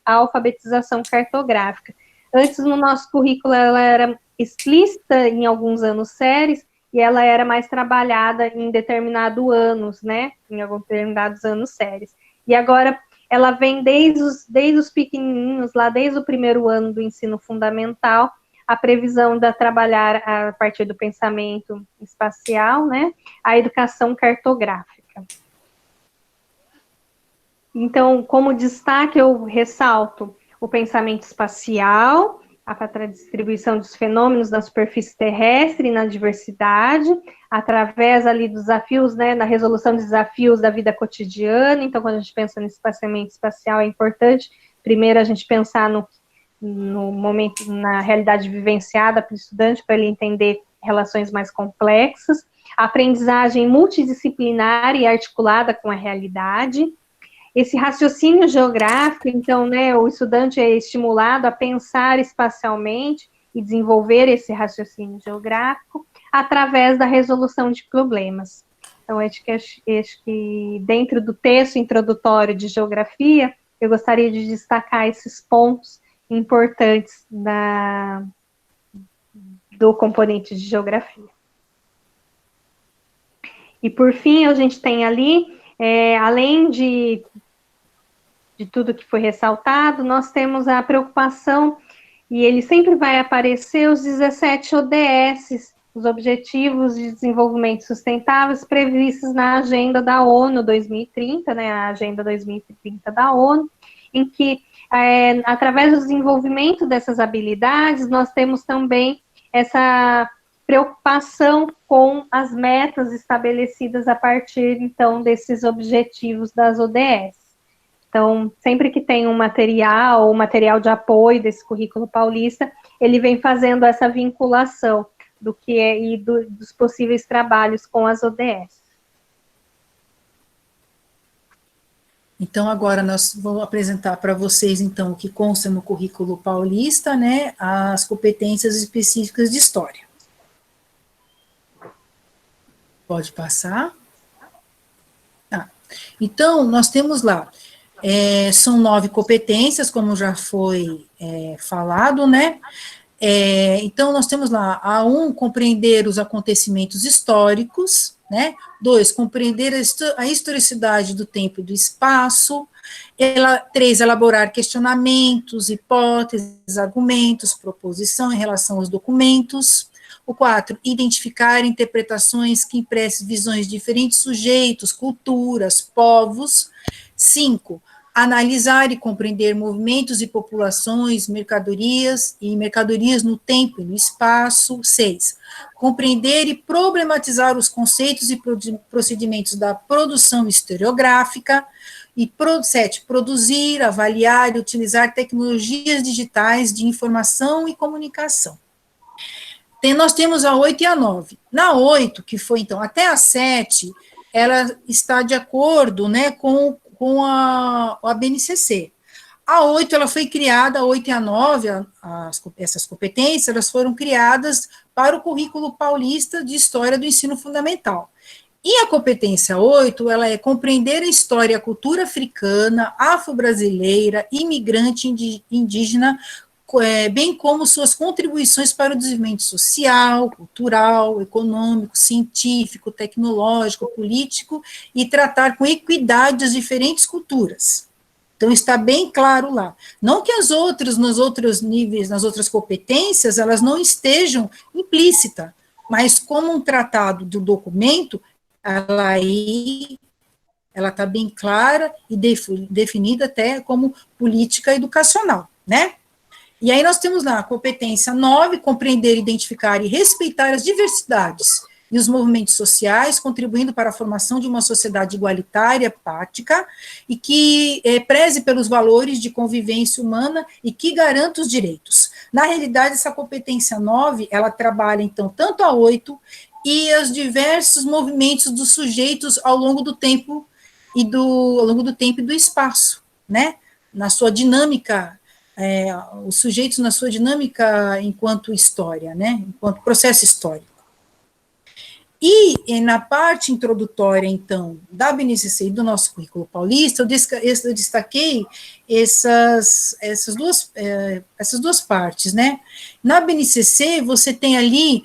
alfabetização cartográfica. Antes, no nosso currículo, ela era explícita em alguns anos séries, e ela era mais trabalhada em determinados anos, né? Em alguns determinados anos séries. E agora, ela vem desde os pequenininhos, lá desde o primeiro ano do ensino fundamental, a previsão de trabalhar a partir do pensamento espacial, né? A educação cartográfica. Então, como destaque, eu ressalto o pensamento espacial, para a distribuição dos fenômenos na superfície terrestre e na diversidade, através ali dos desafios, né, na resolução de desafios da vida cotidiana. Então, quando a gente pensa no espaciamento espacial, é importante, primeiro, a gente pensar no momento, na realidade vivenciada para o estudante, para ele entender relações mais complexas, a aprendizagem multidisciplinar e articulada com a realidade. Esse raciocínio geográfico, então, né, o estudante é estimulado a pensar espacialmente e desenvolver esse raciocínio geográfico através da resolução de problemas. Então, acho que dentro do texto introdutório de geografia, eu gostaria de destacar esses pontos importantes do componente de geografia. E, por fim, a gente tem ali, além de tudo que foi ressaltado, nós temos a preocupação, e ele sempre vai aparecer, os 17 ODS, os Objetivos de Desenvolvimento Sustentáveis, previstos na Agenda da ONU 2030, né, a Agenda 2030 da ONU, em que, através do desenvolvimento dessas habilidades, nós temos também essa preocupação com as metas estabelecidas a partir, então, desses objetivos das ODS. Então, sempre que tem um material de apoio desse currículo paulista, ele vem fazendo essa vinculação do que é e dos possíveis trabalhos com as ODS. Então, agora nós vamos apresentar para vocês, então, o que consta no currículo paulista, né, as competências específicas de história. Pode passar. Então, nós temos lá, são 9 competências, como já foi falado, né? Então, nós temos lá, a 1, compreender os acontecimentos históricos, né? 2, compreender a historicidade do tempo e do espaço. 3, elaborar questionamentos, hipóteses, argumentos, proposição em relação aos documentos. O 4, identificar interpretações que emprestem visões de diferentes sujeitos, culturas, povos. 5, analisar e compreender movimentos e populações, mercadorias no tempo e no espaço. 6, compreender e problematizar os conceitos e procedimentos da produção historiográfica. E 7, produzir, avaliar e utilizar tecnologias digitais de informação e comunicação. Nós temos a 8 e a 9. Na 8, que foi, então, até a 7, ela está de acordo, né, com a BNCC. A 8, ela foi criada, a 8 e a 9, essas competências, elas foram criadas para o currículo paulista de História do Ensino Fundamental. E a competência 8, ela é compreender a história e a cultura africana, afro-brasileira, imigrante indígena, bem como suas contribuições para o desenvolvimento social, cultural, econômico, científico, tecnológico, político, e tratar com equidade as diferentes culturas. Então, está bem claro lá. Não que as outras, nos outros níveis, nas outras competências, elas não estejam implícitas, mas como um tratado do documento, ela está bem clara e definida até como política educacional, né? E aí nós temos lá a competência 9, compreender, identificar e respeitar as diversidades e os movimentos sociais, contribuindo para a formação de uma sociedade igualitária, prática, e que preze pelos valores de convivência humana e que garanta os direitos. Na realidade, essa competência 9, ela trabalha, então, tanto a 8 e os diversos movimentos dos sujeitos ao longo do tempo e do espaço, né? Na sua dinâmica, os sujeitos na sua dinâmica enquanto história, né? Enquanto processo histórico. E na parte introdutória, então, da BNCC e do nosso currículo paulista, eu destaquei essas duas partes, né? Na BNCC, você tem ali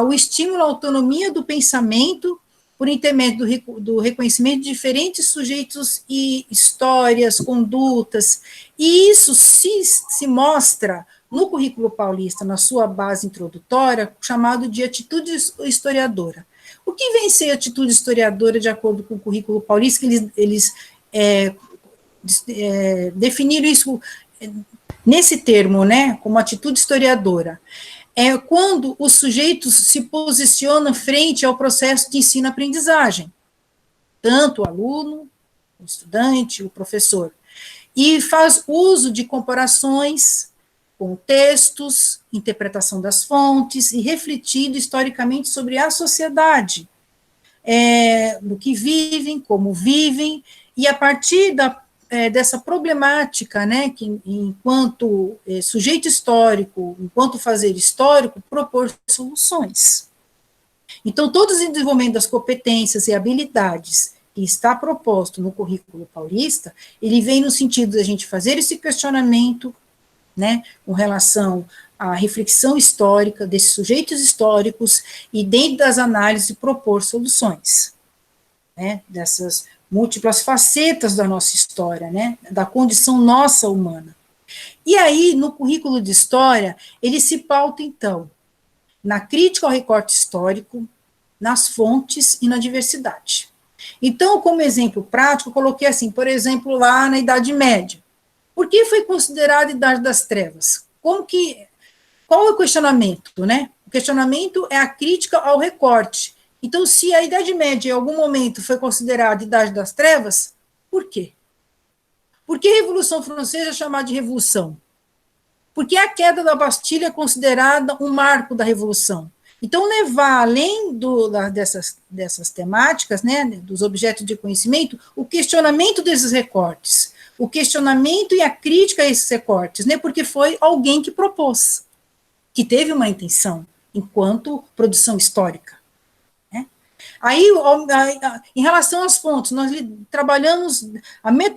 o estímulo à autonomia do pensamento por intermédio do reconhecimento de diferentes sujeitos e histórias, condutas, e isso se mostra no currículo paulista, na sua base introdutória, chamado de atitude historiadora. O que vem ser atitude historiadora, de acordo com o currículo paulista, que eles definiram isso nesse termo, né, como atitude historiadora? É quando os sujeitos se posicionam frente ao processo de ensino-aprendizagem, tanto o aluno, o estudante, o professor, e faz uso de comparações, contextos, interpretação das fontes, e refletindo historicamente sobre a sociedade, do que vivem, como vivem, e a partir dessa problemática, né, que enquanto sujeito histórico, enquanto fazer histórico, propor soluções. Então, todo o desenvolvimento das competências e habilidades que está proposto no currículo paulista, ele vem no sentido da gente fazer esse questionamento, né, com relação à reflexão histórica desses sujeitos históricos e, dentro das análises, propor soluções, né, dessas múltiplas facetas da nossa história, né, da condição nossa humana. E aí, no currículo de história, ele se pauta, então, na crítica ao recorte histórico, nas fontes e na diversidade. Então, como exemplo prático, eu coloquei assim, por exemplo, lá na Idade Média. Por que foi considerada a Idade das Trevas? Qual é o questionamento, né? O questionamento é a crítica ao recorte. Então, se a Idade Média, em algum momento, foi considerada a Idade das Trevas, por quê? Por que a Revolução Francesa é chamada de Revolução? Por que a queda da Bastilha é considerada um marco da Revolução? Então, levar além dessas temáticas, né, dos objetos de conhecimento, o questionamento desses recortes, o questionamento e a crítica a esses recortes, né, porque foi alguém que propôs, que teve uma intenção, enquanto produção histórica. Né. Aí, em relação às fontes, nós trabalhamos,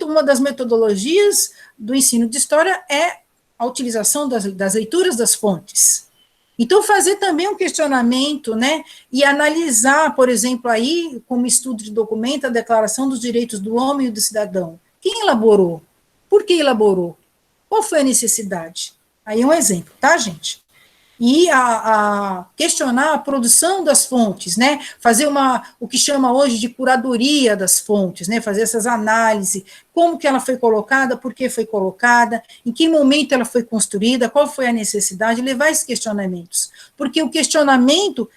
uma das metodologias do ensino de história é a utilização das leituras das fontes. Então, fazer também um questionamento, né, e analisar, por exemplo, aí, como estudo de documento, a Declaração dos Direitos do Homem e do Cidadão. Quem elaborou? Por que elaborou? Qual foi a necessidade? Aí é um exemplo, tá, gente? E a questionar a produção das fontes, né, fazer o que chama hoje de curadoria das fontes, né, fazer essas análises, como que ela foi colocada, por que foi colocada, em que momento ela foi construída, qual foi a necessidade, levar esses questionamentos, porque o questionamento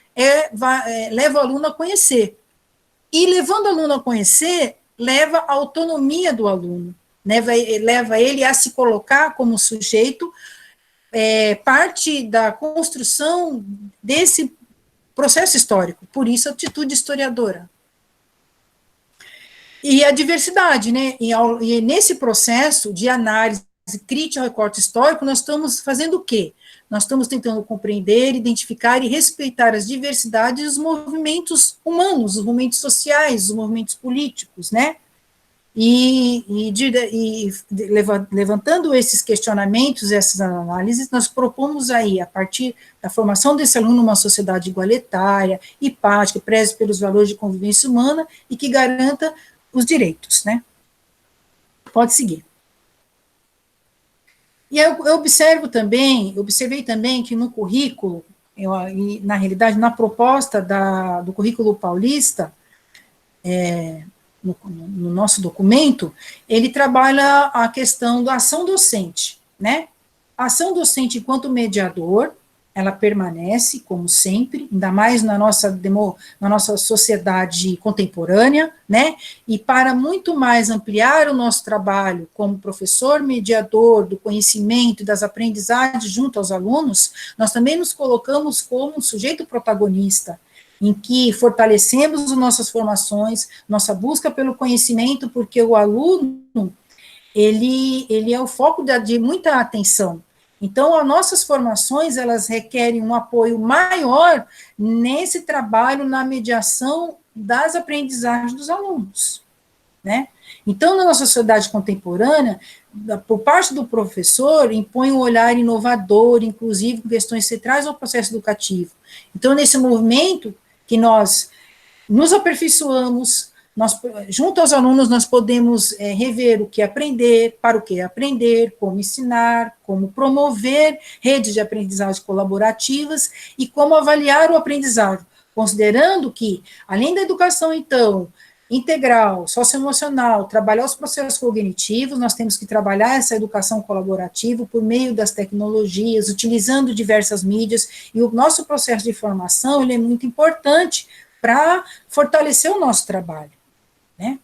leva o aluno a conhecer, e levando o aluno a conhecer, leva a autonomia do aluno, leva ele a se colocar como sujeito, parte da construção desse processo histórico, por isso a atitude historiadora. E a diversidade, né? E nesse processo de análise crítica ao recorte histórico, nós estamos fazendo o quê? Nós estamos tentando compreender, identificar e respeitar as diversidades dos movimentos humanos, os movimentos sociais, os movimentos políticos, né? Levantando esses questionamentos, essas análises, nós propomos aí, a partir da formação desse aluno, uma sociedade igualitária, empática, que preze pelos valores de convivência humana e que garanta os direitos, né? Pode seguir. E eu observei também que no currículo, na realidade, na proposta do currículo paulista, no nosso documento, ele trabalha a questão da ação docente, né? A ação docente enquanto mediador, ela permanece, como sempre, ainda mais na nossa sociedade contemporânea, né? E para muito mais ampliar o nosso trabalho como professor mediador do conhecimento e das aprendizagens junto aos alunos, nós também nos colocamos como um sujeito protagonista, em que fortalecemos as nossas formações, nossa busca pelo conhecimento, porque o aluno, ele é o foco de muita atenção. Então, as nossas formações, elas requerem um apoio maior nesse trabalho, na mediação das aprendizagens dos alunos, né? Então, na nossa sociedade contemporânea, por parte do professor, impõe um olhar inovador, inclusive com questões centrais ao processo educativo. Então, nesse movimento que nós nos aperfeiçoamos, junto aos alunos, nós podemos rever o que aprender, para o que aprender, como ensinar, como promover redes de aprendizagem colaborativas e como avaliar o aprendizado, considerando que, além da educação, então, integral, socioemocional, trabalhar os processos cognitivos, nós temos que trabalhar essa educação colaborativa por meio das tecnologias, utilizando diversas mídias, e o nosso processo de formação, ele é muito importante para fortalecer o nosso trabalho, né?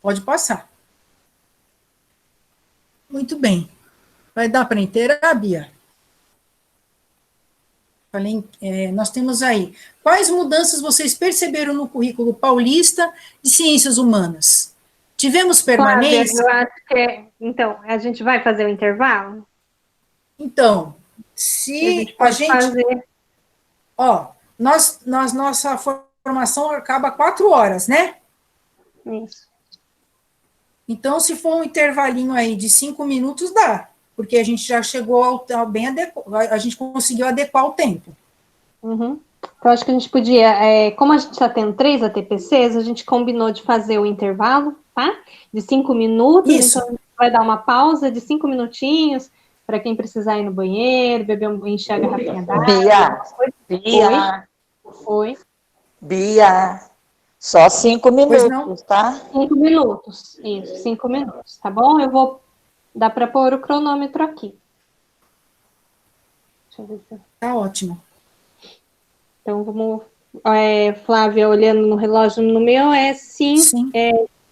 Pode passar. Muito bem. Vai dar para inteirar, Bia? Nós temos aí, quais mudanças vocês perceberam no currículo paulista de ciências humanas? Tivemos permanência? Flávia, eu acho que, então, a gente vai fazer o intervalo? Então, se a gente pode fazer... Ó, nossa formação acaba 4 horas, né? Isso. Então, se for um intervalinho aí de 5 minutos, dá, porque a gente já chegou ao bem adequado, a gente conseguiu adequar o tempo. Uhum. Então, acho que a gente podia, como a gente está tendo 3 ATPCs, a gente combinou de fazer o intervalo, tá? De 5 minutos, então a Isso, gente vai dar uma pausa de 5 minutinhos para quem precisar ir no banheiro, beber encher a garrafinha d'água. Bia, Oi, Bia, oi. Bia, só cinco pois não? minutos, tá? 5 minutos, isso, 5 minutos, tá bom? Eu vou dar para pôr o cronômetro aqui. Deixa eu ver se eu... Tá ótimo. Então, vamos. Flávia, olhando no relógio, no meu Sim,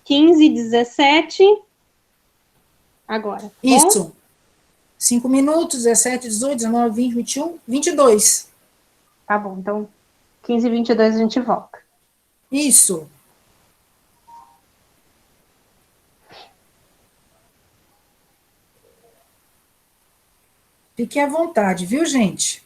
15h17. Agora, tá bom? isso. 5 minutos, 17, 18, 19, 20, 21, 22. Tá bom, então 15h22 a gente volta. Isso. Fique à vontade, viu, gente?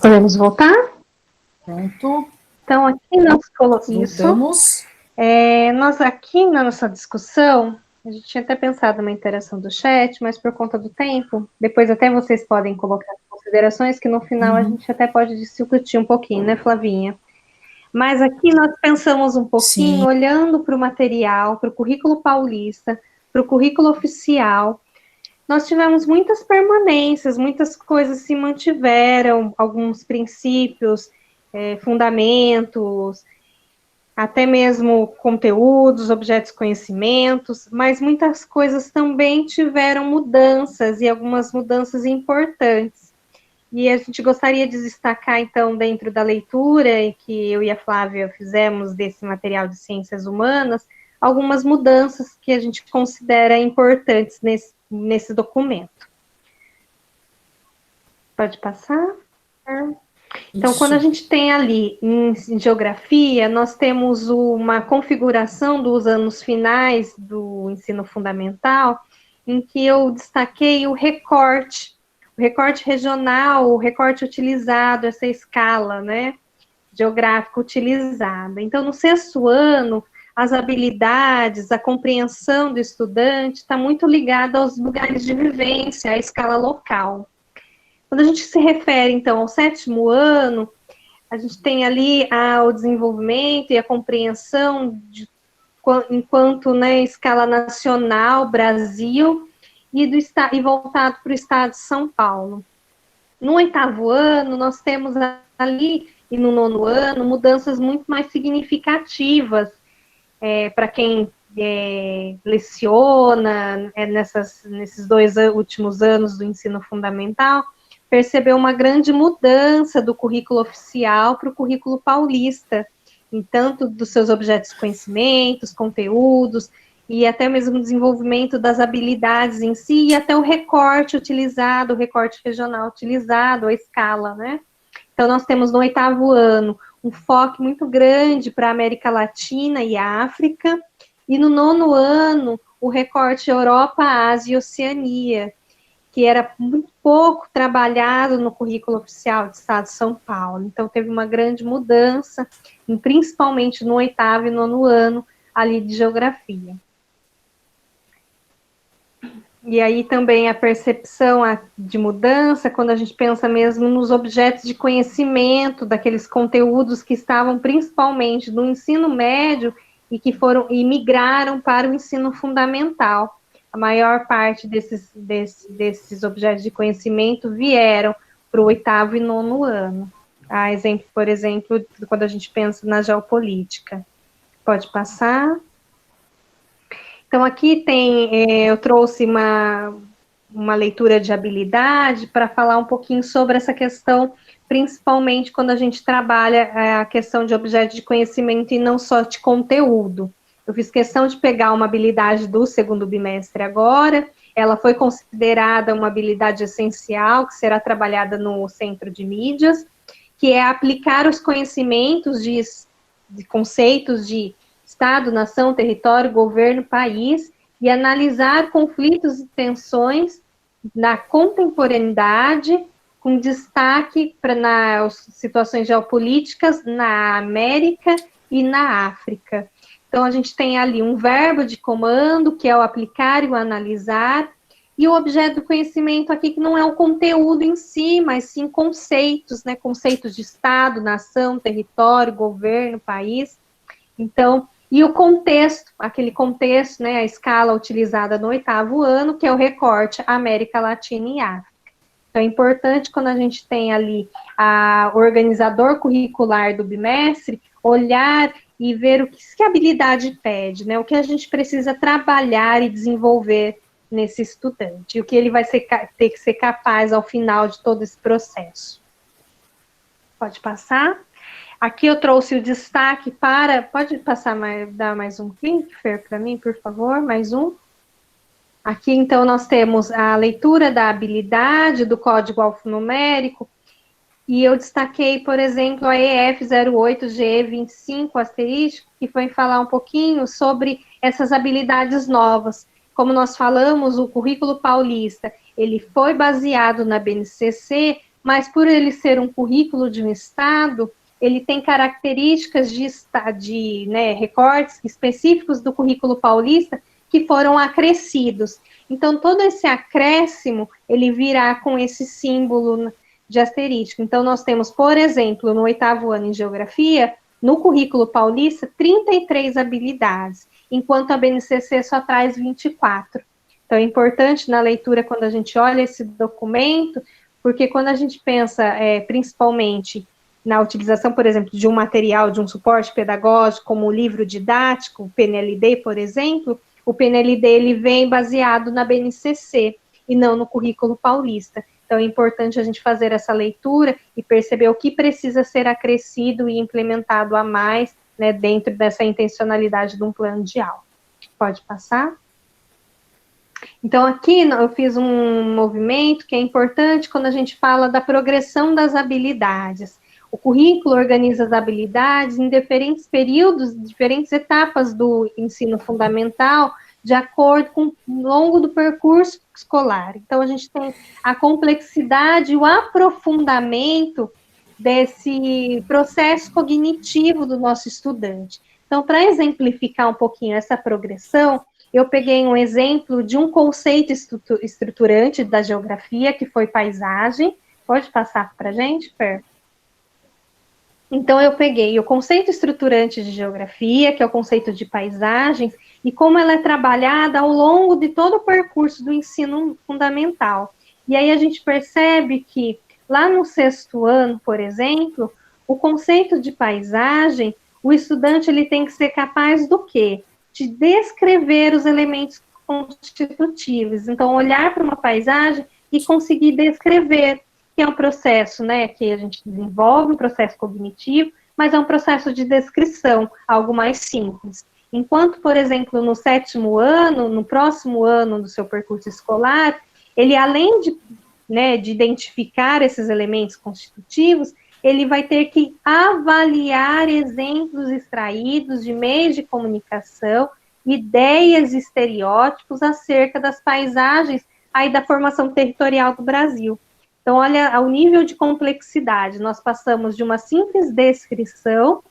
Podemos voltar? Pronto. Então, aqui nós colocamos isso. Voltamos. Nós aqui na nossa discussão, a gente tinha até pensado numa interação do chat, mas por conta do tempo, depois até vocês podem colocar considerações, que no final a gente até pode discutir um pouquinho, né, Flavinha? Mas aqui nós pensamos um pouquinho, Sim. olhando para o material, para o currículo paulista, para o currículo oficial. Nós tivemos muitas permanências, muitas coisas se mantiveram, alguns princípios, fundamentos, até mesmo conteúdos, objetos, conhecimentos, mas muitas coisas também tiveram mudanças, e algumas mudanças importantes. E a gente gostaria de destacar, então, dentro da leitura que eu e a Flávia fizemos desse material de ciências humanas, algumas mudanças que a gente considera importantes nesse documento. Pode passar? Então, quando a gente tem ali em geografia, nós temos uma configuração dos anos finais do ensino fundamental, em que eu destaquei o recorte regional, o recorte utilizado, essa escala, né, geográfica utilizada. Então, no sexto ano, as habilidades, a compreensão do estudante está muito ligada aos lugares de vivência, à escala local. Quando a gente se refere, então, ao sétimo ano, a gente tem ali o desenvolvimento e a compreensão enquanto, né, escala nacional, Brasil, e voltado para o estado de São Paulo. No oitavo ano, nós temos ali, e no nono ano, mudanças muito mais significativas para quem leciona nesses 2 últimos anos do ensino fundamental, percebeu uma grande mudança do currículo oficial para o currículo paulista, em tanto dos seus objetos de conhecimentos, conteúdos, e até mesmo o desenvolvimento das habilidades em si, e até o recorte utilizado, o recorte regional utilizado, a escala, né? Então, nós temos no oitavo ano um foco muito grande para a América Latina e África, e no nono ano, o recorte Europa, Ásia e Oceania, que era muito pouco trabalhado no currículo oficial do Estado de São Paulo. Então, teve uma grande mudança, principalmente no oitavo e nono ano, ali de geografia. E aí também a percepção de mudança, quando a gente pensa mesmo nos objetos de conhecimento, daqueles conteúdos que estavam principalmente no ensino médio e migraram para o ensino fundamental. A maior parte desses objetos de conhecimento vieram para o oitavo e nono ano. Por exemplo, quando a gente pensa na geopolítica. Pode passar. Então, aqui eu trouxe uma leitura de habilidade para falar um pouquinho sobre essa questão, principalmente quando a gente trabalha a questão de objeto de conhecimento e não só de conteúdo. Eu fiz questão de pegar uma habilidade do segundo bimestre agora, ela foi considerada uma habilidade essencial, que será trabalhada no Centro de Mídias, que é aplicar os conhecimentos de conceitos de Estado, nação, território, governo, país, e analisar conflitos e tensões na contemporaneidade, com destaque para situações geopolíticas na América e na África. Então, a gente tem ali um verbo de comando, que é o aplicar e o analisar, e o objeto do conhecimento aqui, que não é o conteúdo em si, mas sim conceitos, né? Conceitos de Estado, nação, território, governo, país. Então, e o contexto, aquele contexto, né? A escala utilizada no 8º ano, que é o recorte América Latina e África. Então, é importante, quando a gente tem ali o organizador curricular do bimestre, olhar e ver o que a habilidade pede, né? O que a gente precisa trabalhar e desenvolver nesse estudante, e o que ele vai ter que ser capaz ao final de todo esse processo. Pode passar. Aqui eu trouxe o destaque para... Pode passar, dar mais um clique, Fer, para mim, por favor, mais um. Aqui, então, nós temos a leitura da habilidade, do código alfanumérico, e eu destaquei, por exemplo, a EF08GE25 asterístico, que foi falar um pouquinho sobre essas habilidades novas. Como nós falamos, o currículo paulista, ele foi baseado na BNCC, mas por ele ser um currículo de um estado, ele tem características de recortes específicos do currículo paulista que foram acrescidos. Então, todo esse acréscimo, ele virá com esse símbolo de asterístico. Então, nós temos, por exemplo, no 8º ano em Geografia, no currículo paulista, 33 habilidades, enquanto a BNCC só traz 24. Então, é importante na leitura, quando a gente olha esse documento, porque quando a gente pensa, principalmente, na utilização, por exemplo, de um material, de um suporte pedagógico, como o livro didático, o PNLD, por exemplo, o PNLD ele vem baseado na BNCC, e não no currículo paulista. Então, é importante a gente fazer essa leitura e perceber o que precisa ser acrescido e implementado a mais, né, dentro dessa intencionalidade de um plano de aula. Pode passar? Então, aqui eu fiz um movimento que é importante quando a gente fala da progressão das habilidades. O currículo organiza as habilidades em diferentes períodos, diferentes etapas do ensino fundamental, de acordo com o longo do percurso escolar. Então, a gente tem a complexidade, o aprofundamento desse processo cognitivo do nosso estudante. Então, para exemplificar um pouquinho essa progressão, eu peguei um exemplo de um conceito estruturante da geografia, que foi paisagem. Pode passar para a gente, Fer? Então, eu peguei o conceito estruturante de geografia, que é o conceito de paisagens, e como ela é trabalhada ao longo de todo o percurso do ensino fundamental. E aí a gente percebe que, lá no 6º ano, por exemplo, o conceito de paisagem, o estudante ele tem que ser capaz do quê? De descrever os elementos constitutivos. Então, olhar para uma paisagem e conseguir descrever, que é um processo, né, que a gente desenvolve, um processo cognitivo, mas é um processo de descrição, algo mais simples. Enquanto, por exemplo, no 7º ano, no próximo ano do seu percurso escolar, ele, além de identificar esses elementos constitutivos, ele vai ter que avaliar exemplos extraídos de meios de comunicação, ideias e estereótipos acerca das paisagens aí da formação territorial do Brasil. Então, olha, ao nível de complexidade, nós passamos de uma simples descrição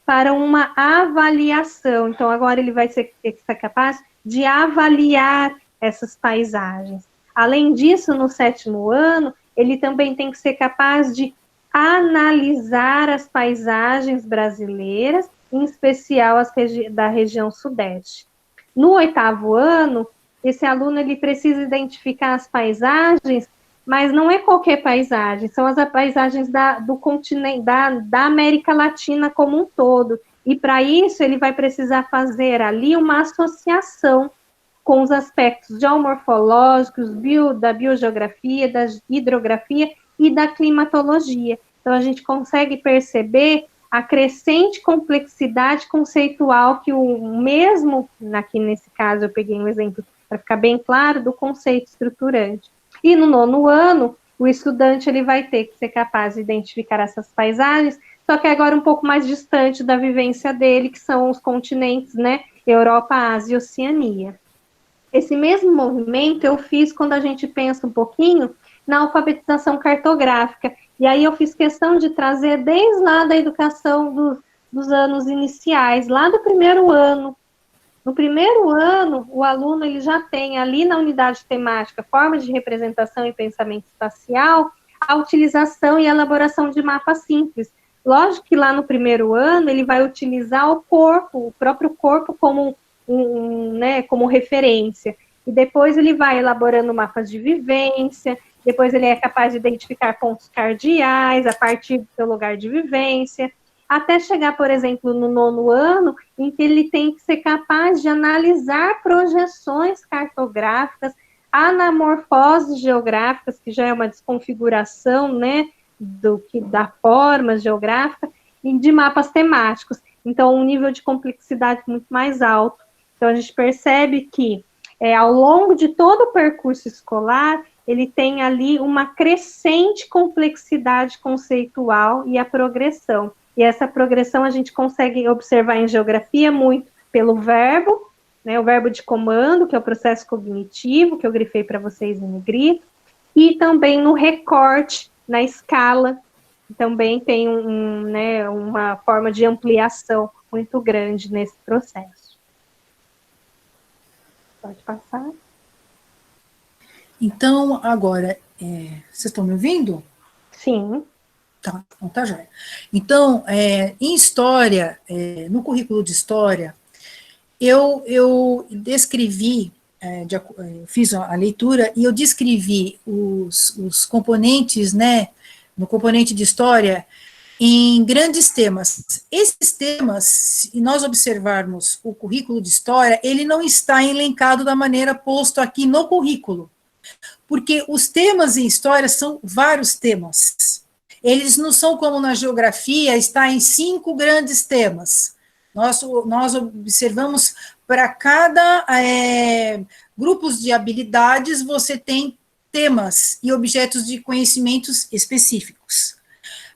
para uma avaliação. Então, agora ele vai ter que ser capaz de avaliar essas paisagens. Além disso, no 7º ano, ele também tem que ser capaz de analisar as paisagens brasileiras, em especial as da região sudeste. No 8º ano, esse aluno ele precisa identificar as paisagens, mas não é qualquer paisagem, são as paisagens do continente, da América Latina como um todo. E para isso ele vai precisar fazer ali uma associação com os aspectos geomorfológicos, da biogeografia, da hidrografia e da climatologia. Então, a gente consegue perceber a crescente complexidade conceitual que o mesmo, aqui nesse caso eu peguei um exemplo para ficar bem claro, do conceito estruturante. E no 9º ano, o estudante ele vai ter que ser capaz de identificar essas paisagens, só que agora um pouco mais distante da vivência dele, que são os continentes, né, Europa, Ásia e Oceania. Esse mesmo movimento eu fiz quando a gente pensa um pouquinho na alfabetização cartográfica, e aí eu fiz questão de trazer desde lá da educação dos anos iniciais, lá do primeiro ano. No primeiro ano, o aluno ele já tem ali na unidade temática, formas de representação e pensamento espacial, a utilização e elaboração de mapas simples. Lógico que lá no primeiro ano ele vai utilizar o corpo, o próprio corpo como né, como referência. E depois ele vai elaborando mapas de vivência, depois ele é capaz de identificar pontos cardeais a partir do seu lugar de vivência, até chegar, por exemplo, no 9º ano, em que ele tem que ser capaz de analisar projeções cartográficas, anamorfoses geográficas, que já é uma desconfiguração, né, da forma geográfica, e de mapas temáticos. Então, um nível de complexidade muito mais alto. Então, a gente percebe que, ao longo de todo o percurso escolar, ele tem ali uma crescente complexidade conceitual e a progressão. E essa progressão a gente consegue observar em geografia muito pelo verbo, né, o verbo de comando, que é o processo cognitivo, que eu grifei para vocês em negrito, e também no recorte, na escala, também tem né, uma forma de ampliação muito grande nesse processo. Pode passar. Então, agora, vocês estão me ouvindo? Sim. Tá, então tá joia. Então, em história, no currículo de história, eu descrevi, fiz a leitura e eu descrevi os componentes, né, no componente de história, em grandes temas. Esses temas, se nós observarmos o currículo de história, ele não está elencado da maneira posto aqui no currículo, porque os temas em história são vários temas. Eles não são como na geografia, está em 5 grandes temas. Nós observamos para cada grupos de habilidades, você tem temas e objetos de conhecimentos específicos.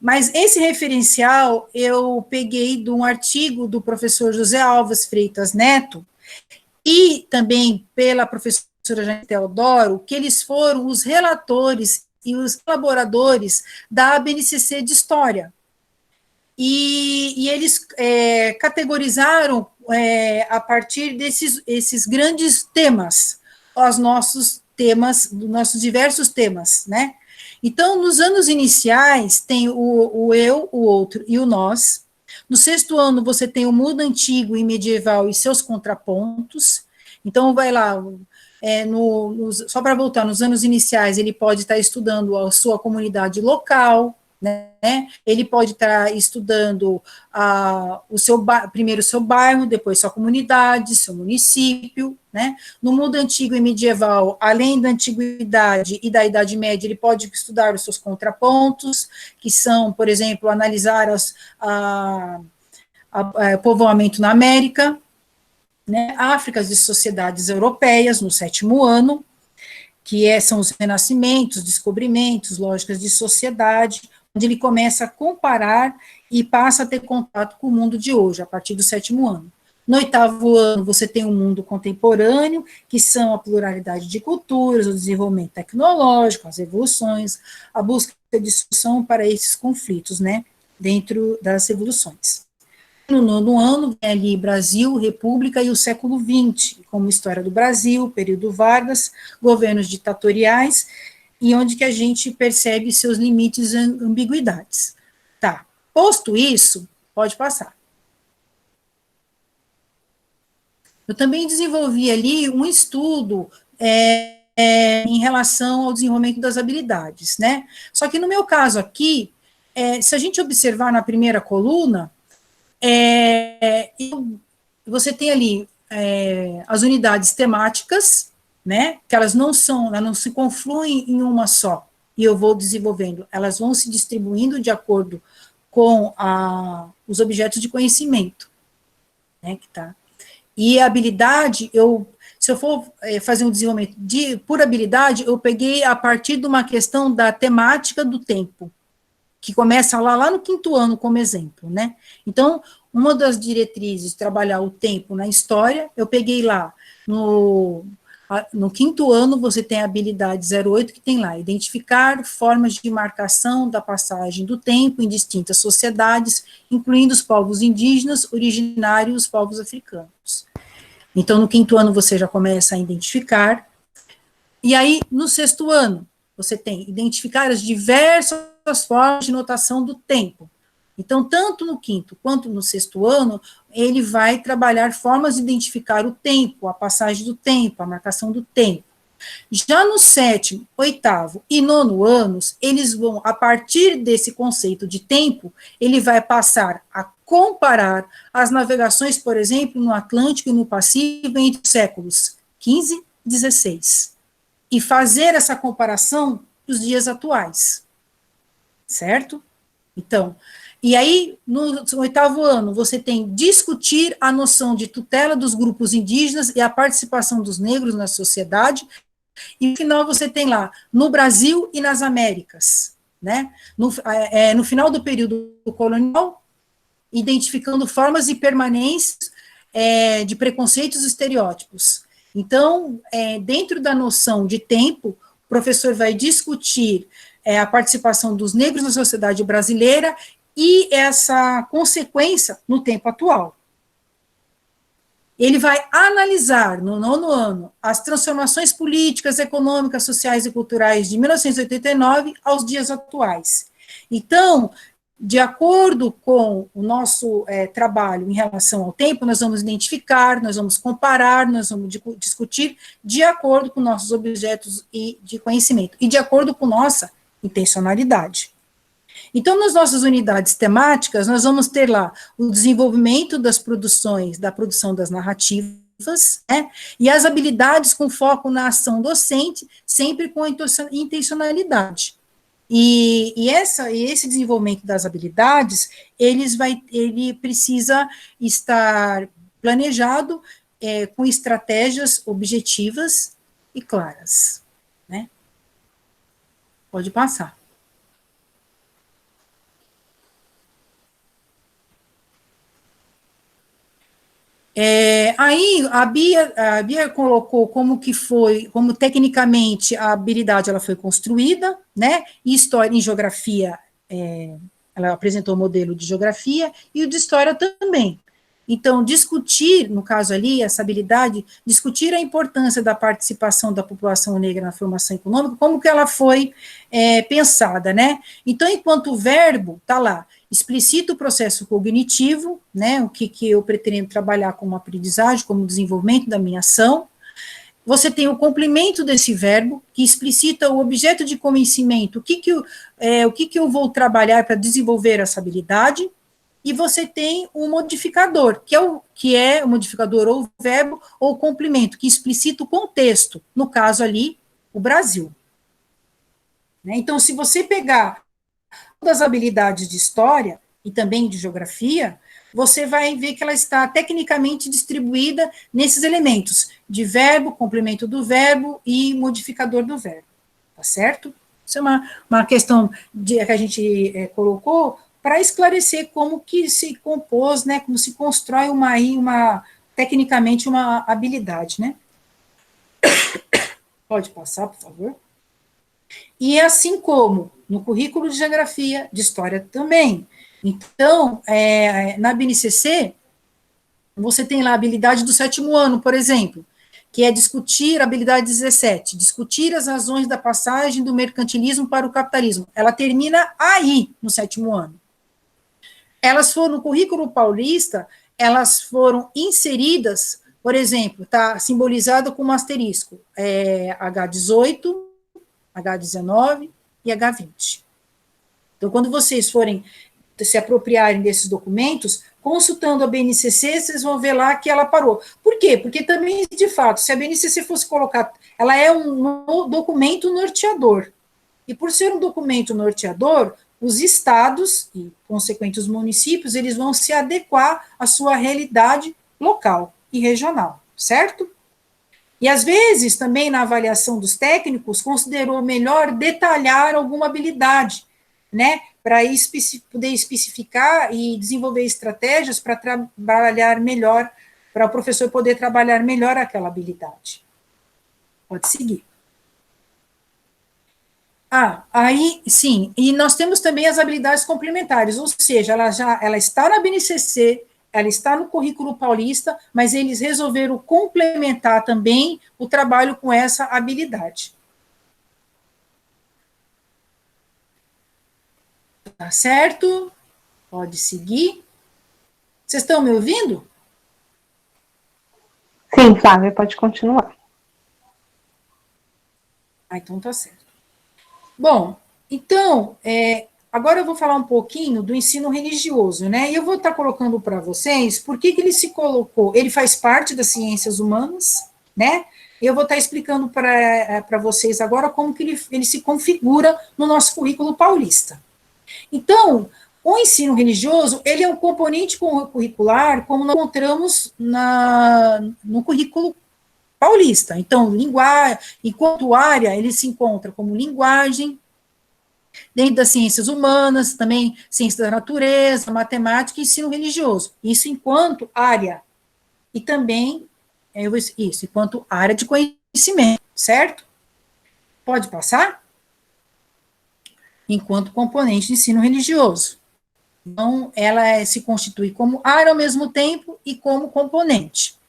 Mas esse referencial eu peguei de um artigo do professor José Alves Freitas Neto e também pela professora Jane Teodoro, que eles foram os relatores e os colaboradores da ABNCC de História. E eles categorizaram a partir desses grandes temas, os nossos temas, nossos diversos temas, né? Então, nos anos iniciais, tem o eu, o outro e o nós. No 6º ano, você tem o mundo antigo e medieval e seus contrapontos. Então, vai lá, só para voltar, nos anos iniciais, ele pode estar estudando a sua comunidade local, né? Ele pode estar estudando primeiro o seu bairro, depois sua comunidade, seu município, né? No mundo antigo e medieval, além da antiguidade e da Idade Média, ele pode estudar os seus contrapontos, que são, por exemplo, analisar o povoamento na América, né? Áfricas de sociedades europeias, no 7º ano, que são os renascimentos, descobrimentos, lógicas de sociedade, onde ele começa a comparar e passa a ter contato com o mundo de hoje, a partir do 7º ano. No 8º ano, você tem o mundo contemporâneo, que são a pluralidade de culturas, o desenvolvimento tecnológico, as evoluções, a busca de solução para esses conflitos, né, dentro das evoluções. No 9º ano, vem ali Brasil, República e o século XX, como história do Brasil, período Vargas, governos ditatoriais, e onde que a gente percebe seus limites e ambiguidades. Tá, posto isso, pode passar. Eu também desenvolvi ali um estudo em relação ao desenvolvimento das habilidades, né? Só que no meu caso aqui, se a gente observar na primeira coluna, você tem ali as unidades temáticas, né, que elas não se confluem em uma só, e eu vou desenvolvendo, elas vão se distribuindo de acordo com os objetos de conhecimento, né, que tá. E a habilidade, se eu for fazer um desenvolvimento por habilidade, eu peguei a partir de uma questão da temática do tempo, que começa lá no 5º ano como exemplo, né. Então, uma das diretrizes de trabalhar o tempo na história, eu peguei lá No quinto ano, você tem a habilidade 08, que tem lá, identificar formas de marcação da passagem do tempo em distintas sociedades, incluindo os povos indígenas, originários e os povos africanos. Então, no quinto ano, você já começa a identificar. E aí, no sexto ano, você tem identificar as diversas formas de notação do tempo. Então, tanto no quinto quanto no sexto ano, ele vai trabalhar formas de identificar o tempo, a passagem do tempo, a marcação do tempo. Já no sétimo, oitavo e nono anos, eles vão, a partir desse conceito de tempo, ele vai passar a comparar as navegações, por exemplo, no Atlântico e no Pacífico entre os séculos XV e XVI, e fazer essa comparação dos dias atuais, certo? Então, e aí, no oitavo ano, você tem discutir a noção de tutela dos grupos indígenas e a participação dos negros na sociedade, e no final você tem lá, no Brasil e nas Américas, né? No final do período colonial, identificando formas e permanências de preconceitos e estereótipos. Então, dentro da noção de tempo, o professor vai discutir a participação dos negros na sociedade brasileira e essa consequência no tempo atual. Ele vai analisar, no nono ano, as transformações políticas, econômicas, sociais e culturais de 1989 aos dias atuais. Então, de acordo com o nosso trabalho em relação ao tempo, nós vamos identificar, nós vamos comparar, nós vamos discutir de acordo com nossos objetos de conhecimento e de acordo com nossa intencionalidade. Então, nas nossas unidades temáticas, nós vamos ter lá o desenvolvimento das produções, da produção das narrativas, né, e as habilidades com foco na ação docente, sempre com intencionalidade. E esse desenvolvimento das habilidades, ele precisa estar planejado com estratégias objetivas e claras, né? Pode passar. Aí a Bia colocou como tecnicamente a habilidade ela foi construída, né? E história em geografia, ela apresentou o modelo de geografia e o de história também. Então, discutir, no caso ali, essa habilidade, discutir a importância da participação da população negra na formação econômica, como que ela foi pensada, né? Então, enquanto o verbo está lá, explicita o processo cognitivo, né, o que eu pretendo trabalhar como aprendizagem, como desenvolvimento da minha ação. Você tem o complemento desse verbo, que explicita o objeto de conhecimento, o que eu vou trabalhar para desenvolver essa habilidade, e você tem o modificador, que é o modificador ou o verbo ou o complemento, que explicita o contexto, no caso ali, o Brasil. Então, se você pegar das habilidades de história e também de geografia, você vai ver que ela está tecnicamente distribuída nesses elementos de verbo, complemento do verbo e modificador do verbo, tá certo? Isso é uma questão que a gente colocou para esclarecer como que se compôs, né, como se constrói tecnicamente uma habilidade, né? Pode passar, por favor. E assim como no currículo de geografia, de história também. Então, na BNCC, você tem lá a habilidade do sétimo ano, por exemplo, que é discutir, a habilidade 17, discutir as razões da passagem do mercantilismo para o capitalismo. Ela termina aí, no sétimo ano. Elas foram, no currículo paulista, elas foram inseridas, por exemplo, está simbolizado com um asterisco, H18, H19 e H20. Então, quando vocês forem se apropriarem desses documentos, consultando a BNCC, vocês vão ver lá que ela parou. Por quê? Porque também, de fato, se a BNCC fosse colocar, ela é um documento norteador. E por ser um documento norteador, os estados e, consequentemente, os municípios, eles vão se adequar à sua realidade local e regional, certo? E, às vezes, também na avaliação dos técnicos, considerou melhor detalhar alguma habilidade, né, para poder especificar e desenvolver estratégias para trabalhar melhor, para o professor poder trabalhar melhor aquela habilidade. Pode seguir. Aí, sim, e nós temos também as habilidades complementares, ou seja, ela está na BNCC, ela está no currículo paulista, mas eles resolveram complementar também o trabalho com essa habilidade. Tá certo? Pode seguir. Vocês estão me ouvindo? Sim, Flávia, pode continuar. Então tá certo. Bom, então, agora eu vou falar um pouquinho do ensino religioso, né? E eu vou estar colocando para vocês por que ele se colocou. Ele faz parte das ciências humanas, né? E eu vou estar explicando para vocês agora como que ele se configura no nosso currículo paulista. Então, o ensino religioso, ele é um componente curricular, como nós encontramos no currículo paulista. Então, enquanto área, ele se encontra como linguagem, dentro das ciências humanas, também ciência da natureza, matemática e ensino religioso. Isso enquanto área. E também, isso, enquanto área de conhecimento, certo? Pode passar? Enquanto componente de ensino religioso. Então, ela se constitui como área ao mesmo tempo e como componente.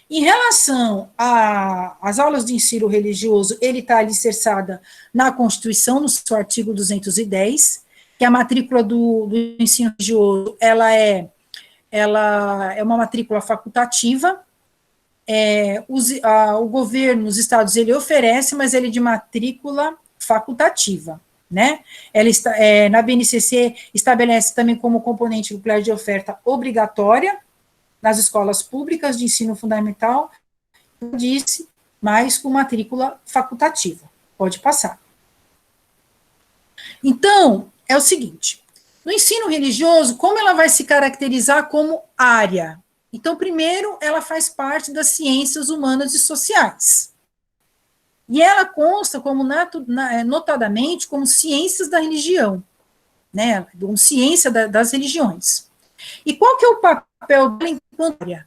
Em relação às aulas de ensino religioso, ele está alicerçada na Constituição, no seu artigo 210, que a matrícula do ensino religioso, ela é uma matrícula facultativa, o governo, os estados, ele oferece, mas ele é de matrícula facultativa, né? Ela na BNCC estabelece também como componente nuclear de oferta obrigatória nas escolas públicas de ensino fundamental, eu disse, mas com matrícula facultativa. Pode passar. Então, é o seguinte, no ensino religioso, como ela vai se caracterizar como área? Então, primeiro, ela faz parte das ciências humanas e sociais. E ela consta como notadamente como ciências da religião, né, como ciência das religiões. E qual que é o papel dela enquanto área?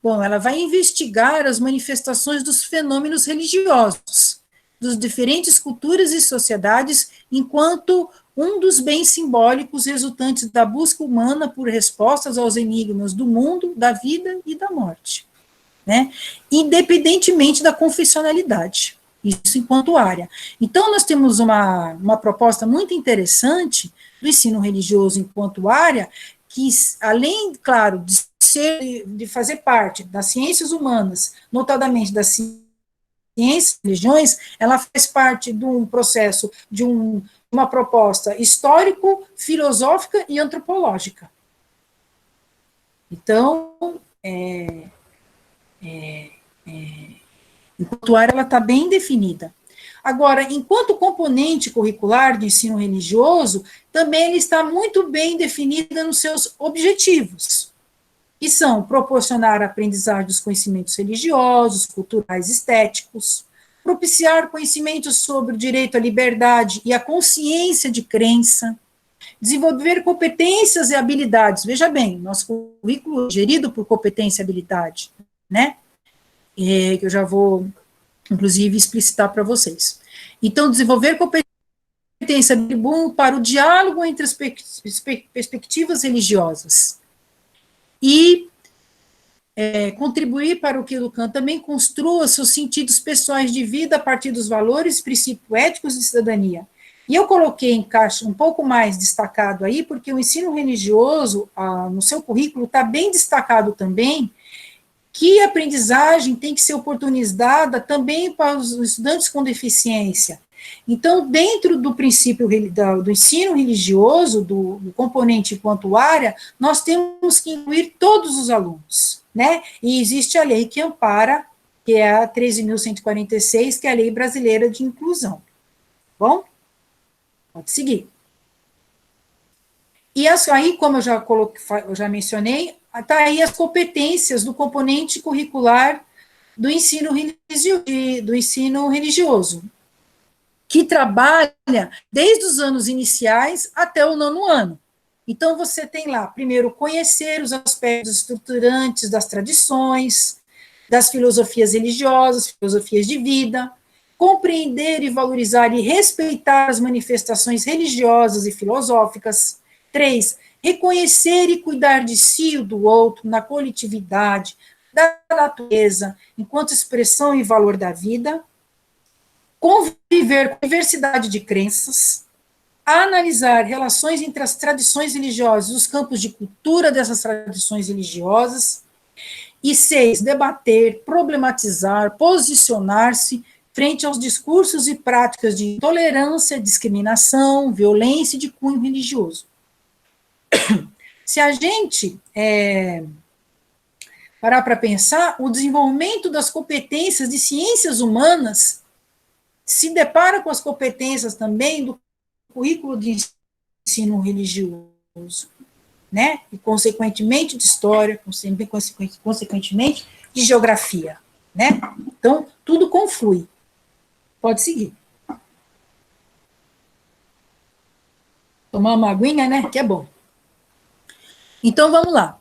Bom, ela vai investigar as manifestações dos fenômenos religiosos, das diferentes culturas e sociedades, enquanto um dos bens simbólicos resultantes da busca humana por respostas aos enigmas do mundo, da vida e da morte, né? Independentemente da confessionalidade. Isso enquanto área. Então, nós temos uma proposta muito interessante do ensino religioso enquanto área, que, além, claro, de fazer parte das ciências humanas, notadamente das ciências e religiões, ela faz parte de um processo, de uma proposta histórico, filosófica e antropológica. Então, enquanto área, ela está bem definida. Agora, enquanto componente curricular de ensino religioso, também ele está muito bem definida nos seus objetivos, que são proporcionar a aprendizagem dos conhecimentos religiosos, culturais, estéticos, propiciar conhecimentos sobre o direito à liberdade e à consciência de crença, desenvolver competências e habilidades. Veja bem, nosso currículo é gerido por competência e habilidade, né? Que eu já vou, inclusive, explicitar para vocês. Então, desenvolver competência para o diálogo entre as perspectivas religiosas e contribuir para o que Lacan também construa seus sentidos pessoais de vida a partir dos valores, princípios éticos de cidadania. E eu coloquei em caixa um pouco mais destacado aí, porque o ensino religioso, no seu currículo, está bem destacado também, que a aprendizagem tem que ser oportunizada também para os estudantes com deficiência. Então, dentro do princípio do ensino religioso, do componente enquanto área, nós temos que incluir todos os alunos, né? E existe a lei que ampara, que é a 13.146, que é a Lei Brasileira de Inclusão. Bom? Pode seguir. E aí, como eu já mencionei, está aí as competências do componente curricular do ensino religioso, que trabalha desde os anos iniciais até o 9º ano. Então, você tem lá, primeiro, conhecer os aspectos estruturantes das tradições, das filosofias religiosas, filosofias de vida, compreender e valorizar e respeitar as manifestações religiosas e filosóficas. 3, reconhecer e cuidar de si e do outro na coletividade, da natureza, enquanto expressão e valor da vida. Conviver com a diversidade de crenças, analisar relações entre as tradições religiosas, os campos de cultura dessas tradições religiosas. E 6, debater, problematizar, posicionar-se frente aos discursos e práticas de intolerância, discriminação, violência de cunho religioso. Se a gente parar para pensar, o desenvolvimento das competências de ciências humanas se depara com as competências também do currículo de ensino religioso, né? E, consequentemente, de história, consequentemente, de geografia, né? Então, tudo conflui. Pode seguir. Tomar uma aguinha, né? Que é bom. Então, vamos lá.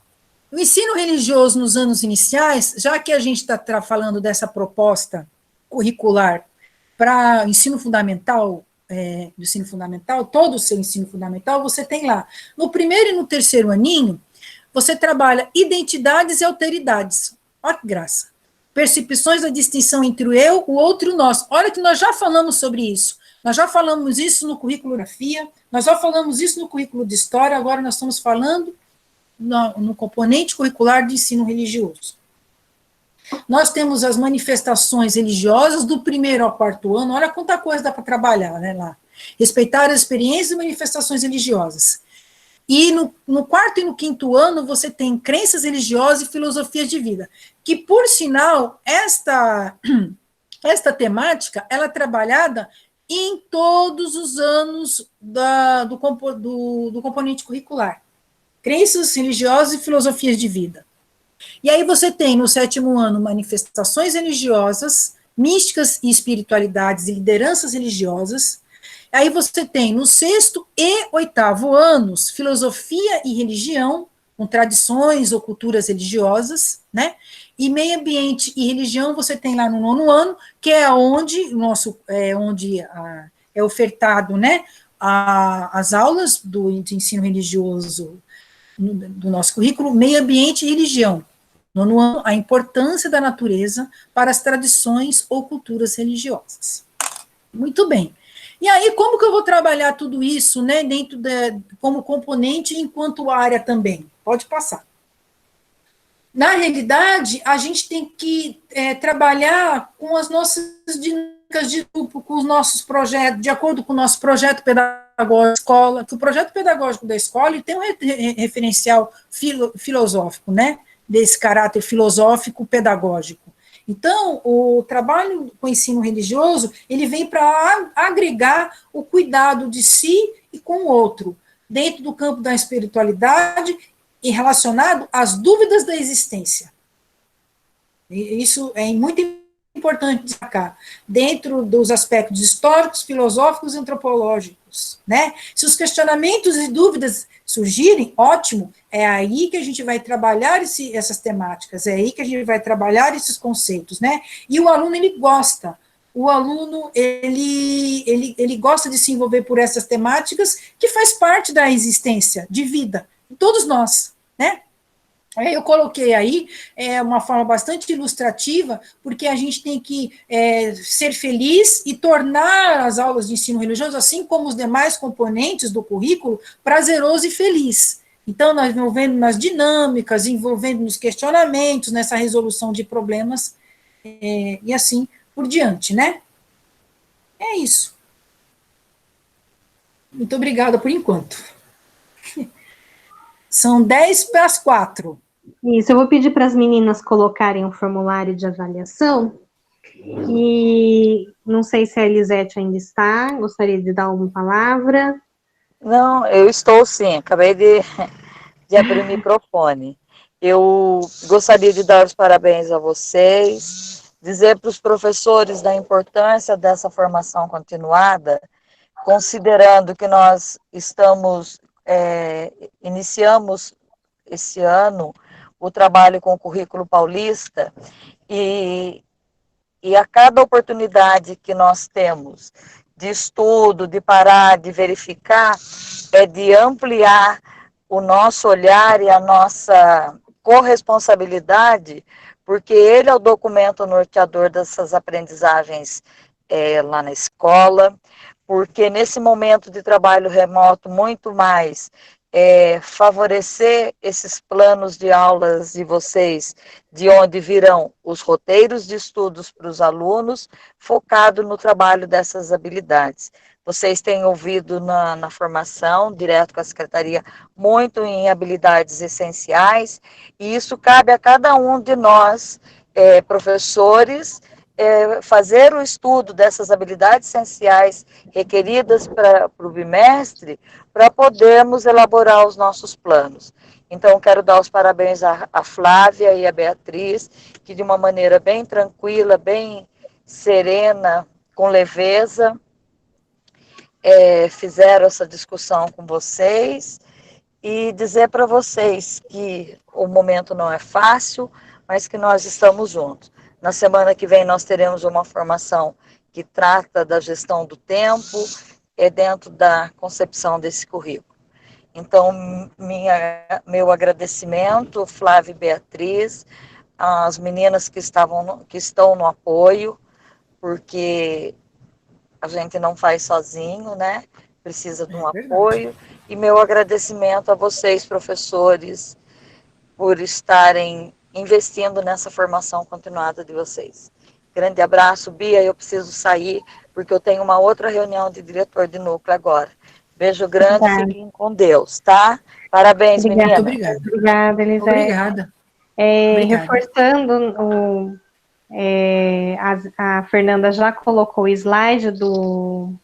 O ensino religioso nos anos iniciais, já que a gente está falando dessa proposta curricular para ensino fundamental, do ensino fundamental, todo o seu ensino fundamental, você tem lá, no primeiro e no terceiro aninho, você trabalha identidades e alteridades. Olha que graça. Percepções da distinção entre o eu, o outro e o nós. Olha que nós já falamos sobre isso. Nós já falamos isso no currículo de geografia, nós já falamos isso no currículo de história, agora nós estamos falando no componente curricular de ensino religioso. Nós temos as manifestações religiosas do primeiro ao quarto ano, olha quanta coisa dá para trabalhar, né, lá. Respeitar as experiências e manifestações religiosas. E no quarto e no quinto ano, você tem crenças religiosas e filosofias de vida, que, por sinal, esta temática, ela é trabalhada em todos os anos do componente curricular. Crenças religiosas e filosofias de vida. E aí você tem, no sétimo ano, manifestações religiosas, místicas e espiritualidades e lideranças religiosas. Aí você tem, no sexto e oitavo anos, filosofia e religião, com tradições ou culturas religiosas, né? E meio ambiente e religião você tem lá no nono ano, que é onde é ofertado, né, as aulas de ensino religioso do nosso currículo, meio ambiente e religião. Nono ano, a importância da natureza para as tradições ou culturas religiosas. Muito bem. E aí, como que eu vou trabalhar tudo isso, né, como componente enquanto área também? Pode passar. Na realidade, a gente tem que trabalhar com as nossas dinâmicas de grupo, com os nossos projetos, de acordo com o nosso projeto pedagógico da escola, que o projeto pedagógico da escola ele tem um referencial filosófico, né, desse caráter filosófico pedagógico. Então, o trabalho com o ensino religioso, ele vem para agregar o cuidado de si e com o outro, dentro do campo da espiritualidade e relacionado às dúvidas da existência. E isso é muito importante destacar, dentro dos aspectos históricos, filosóficos e antropológicos, né? Se os questionamentos e dúvidas surgirem, ótimo, é aí que a gente vai trabalhar essas temáticas, é aí que a gente vai trabalhar esses conceitos, né? E o aluno, ele gosta, ele gosta de se envolver por essas temáticas que faz parte da existência de vida, de todos nós, né? Eu coloquei aí uma forma bastante ilustrativa, porque a gente tem que ser feliz e tornar as aulas de ensino religioso, assim como os demais componentes do currículo, prazeroso e feliz. Então, nós envolvendo nas dinâmicas, envolvendo nos questionamentos, nessa resolução de problemas, e assim por diante, né? É isso. Muito obrigada por enquanto. São 10:04. Isso, eu vou pedir para as meninas colocarem o formulário de avaliação, e não sei se a Elisete ainda está, gostaria de dar uma palavra. Não, eu estou sim, acabei de abrir o microfone. Eu gostaria de dar os parabéns a vocês, dizer para os professores da importância dessa formação continuada, considerando que nós iniciamos esse ano o trabalho com o currículo paulista, E, e a cada oportunidade que nós temos de estudo, de parar, de verificar, é de ampliar o nosso olhar e a nossa corresponsabilidade, porque ele é o documento norteador dessas aprendizagens lá na escola, porque nesse momento de trabalho remoto, muito mais favorecer esses planos de aulas de vocês, de onde virão os roteiros de estudos para os alunos, focado no trabalho dessas habilidades. Vocês têm ouvido na formação, direto com a secretaria, muito em habilidades essenciais, e isso cabe a cada um de nós, professores, fazer o estudo dessas habilidades essenciais requeridas para o bimestre, para podermos elaborar os nossos planos. Então, quero dar os parabéns à Flávia e à Beatriz, que de uma maneira bem tranquila, bem serena, com leveza, fizeram essa discussão com vocês, e dizer para vocês que o momento não é fácil, mas que nós estamos juntos. Na semana que vem nós teremos uma formação que trata da gestão do tempo, dentro da concepção desse currículo. Então, meu agradecimento, Flávia e Beatriz, às meninas que estão no apoio, porque a gente não faz sozinho, né? Precisa de um apoio. E meu agradecimento a vocês, professores, por estarem investindo nessa formação continuada de vocês. Grande abraço, Bia. Eu preciso sair, porque eu tenho uma outra reunião de diretor de núcleo agora. Beijo grande, fiquem com Deus, tá? Parabéns, meninas. Muito obrigada. Obrigada, Elisete. Obrigada. Reforçando, a Fernanda já colocou o slide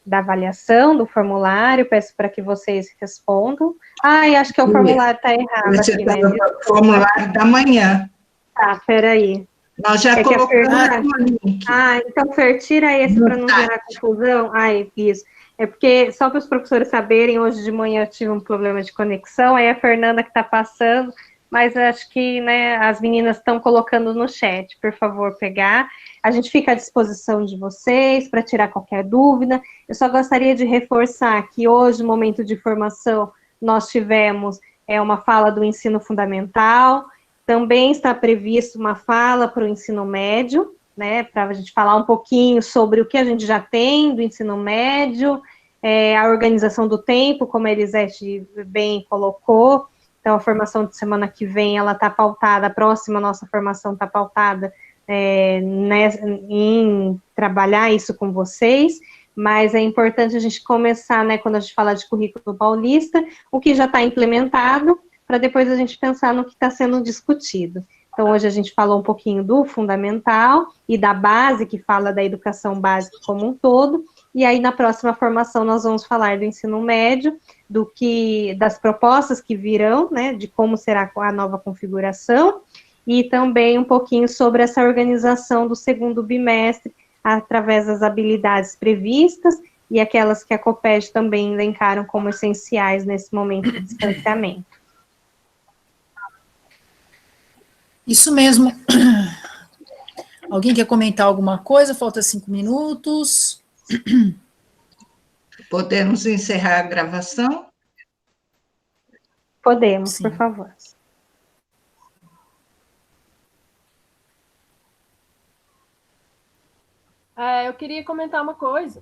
da avaliação do formulário, peço para que vocês respondam. Acho que o formulário está errado aqui, né? O formulário da manhã. Tá, peraí. Nós já colocamos o link. Então, Fer, tira esse para não gerar confusão. Isso. É porque, só para os professores saberem, hoje de manhã eu tive um problema de conexão, aí a Fernanda que está passando, mas acho que, né, as meninas estão colocando no chat, por favor, pegar. A gente fica à disposição de vocês para tirar qualquer dúvida. Eu só gostaria de reforçar que hoje, no momento de formação, nós tivemos uma fala do ensino fundamental, também está previsto uma fala para o ensino médio, né, para a gente falar um pouquinho sobre o que a gente já tem do ensino médio, a organização do tempo, como a Elisete bem colocou. Então, a formação de semana que vem, ela está pautada, a próxima nossa formação está pautada em trabalhar isso com vocês, mas é importante a gente começar, né, quando a gente fala de currículo paulista, o que já está implementado, para depois a gente pensar no que está sendo discutido. Então, hoje a gente falou um pouquinho do fundamental e da base, que fala da educação básica como um todo, e aí na próxima formação nós vamos falar do ensino médio, das propostas que virão, né, de como será a nova configuração, e também um pouquinho sobre essa organização do segundo bimestre, através das habilidades previstas, e aquelas que a Coped também elencaram como essenciais nesse momento de distanciamento. Isso mesmo. Alguém quer comentar alguma coisa? Falta 5 minutos. Podemos encerrar a gravação? Podemos, Sim. por favor. Eu queria comentar uma coisa.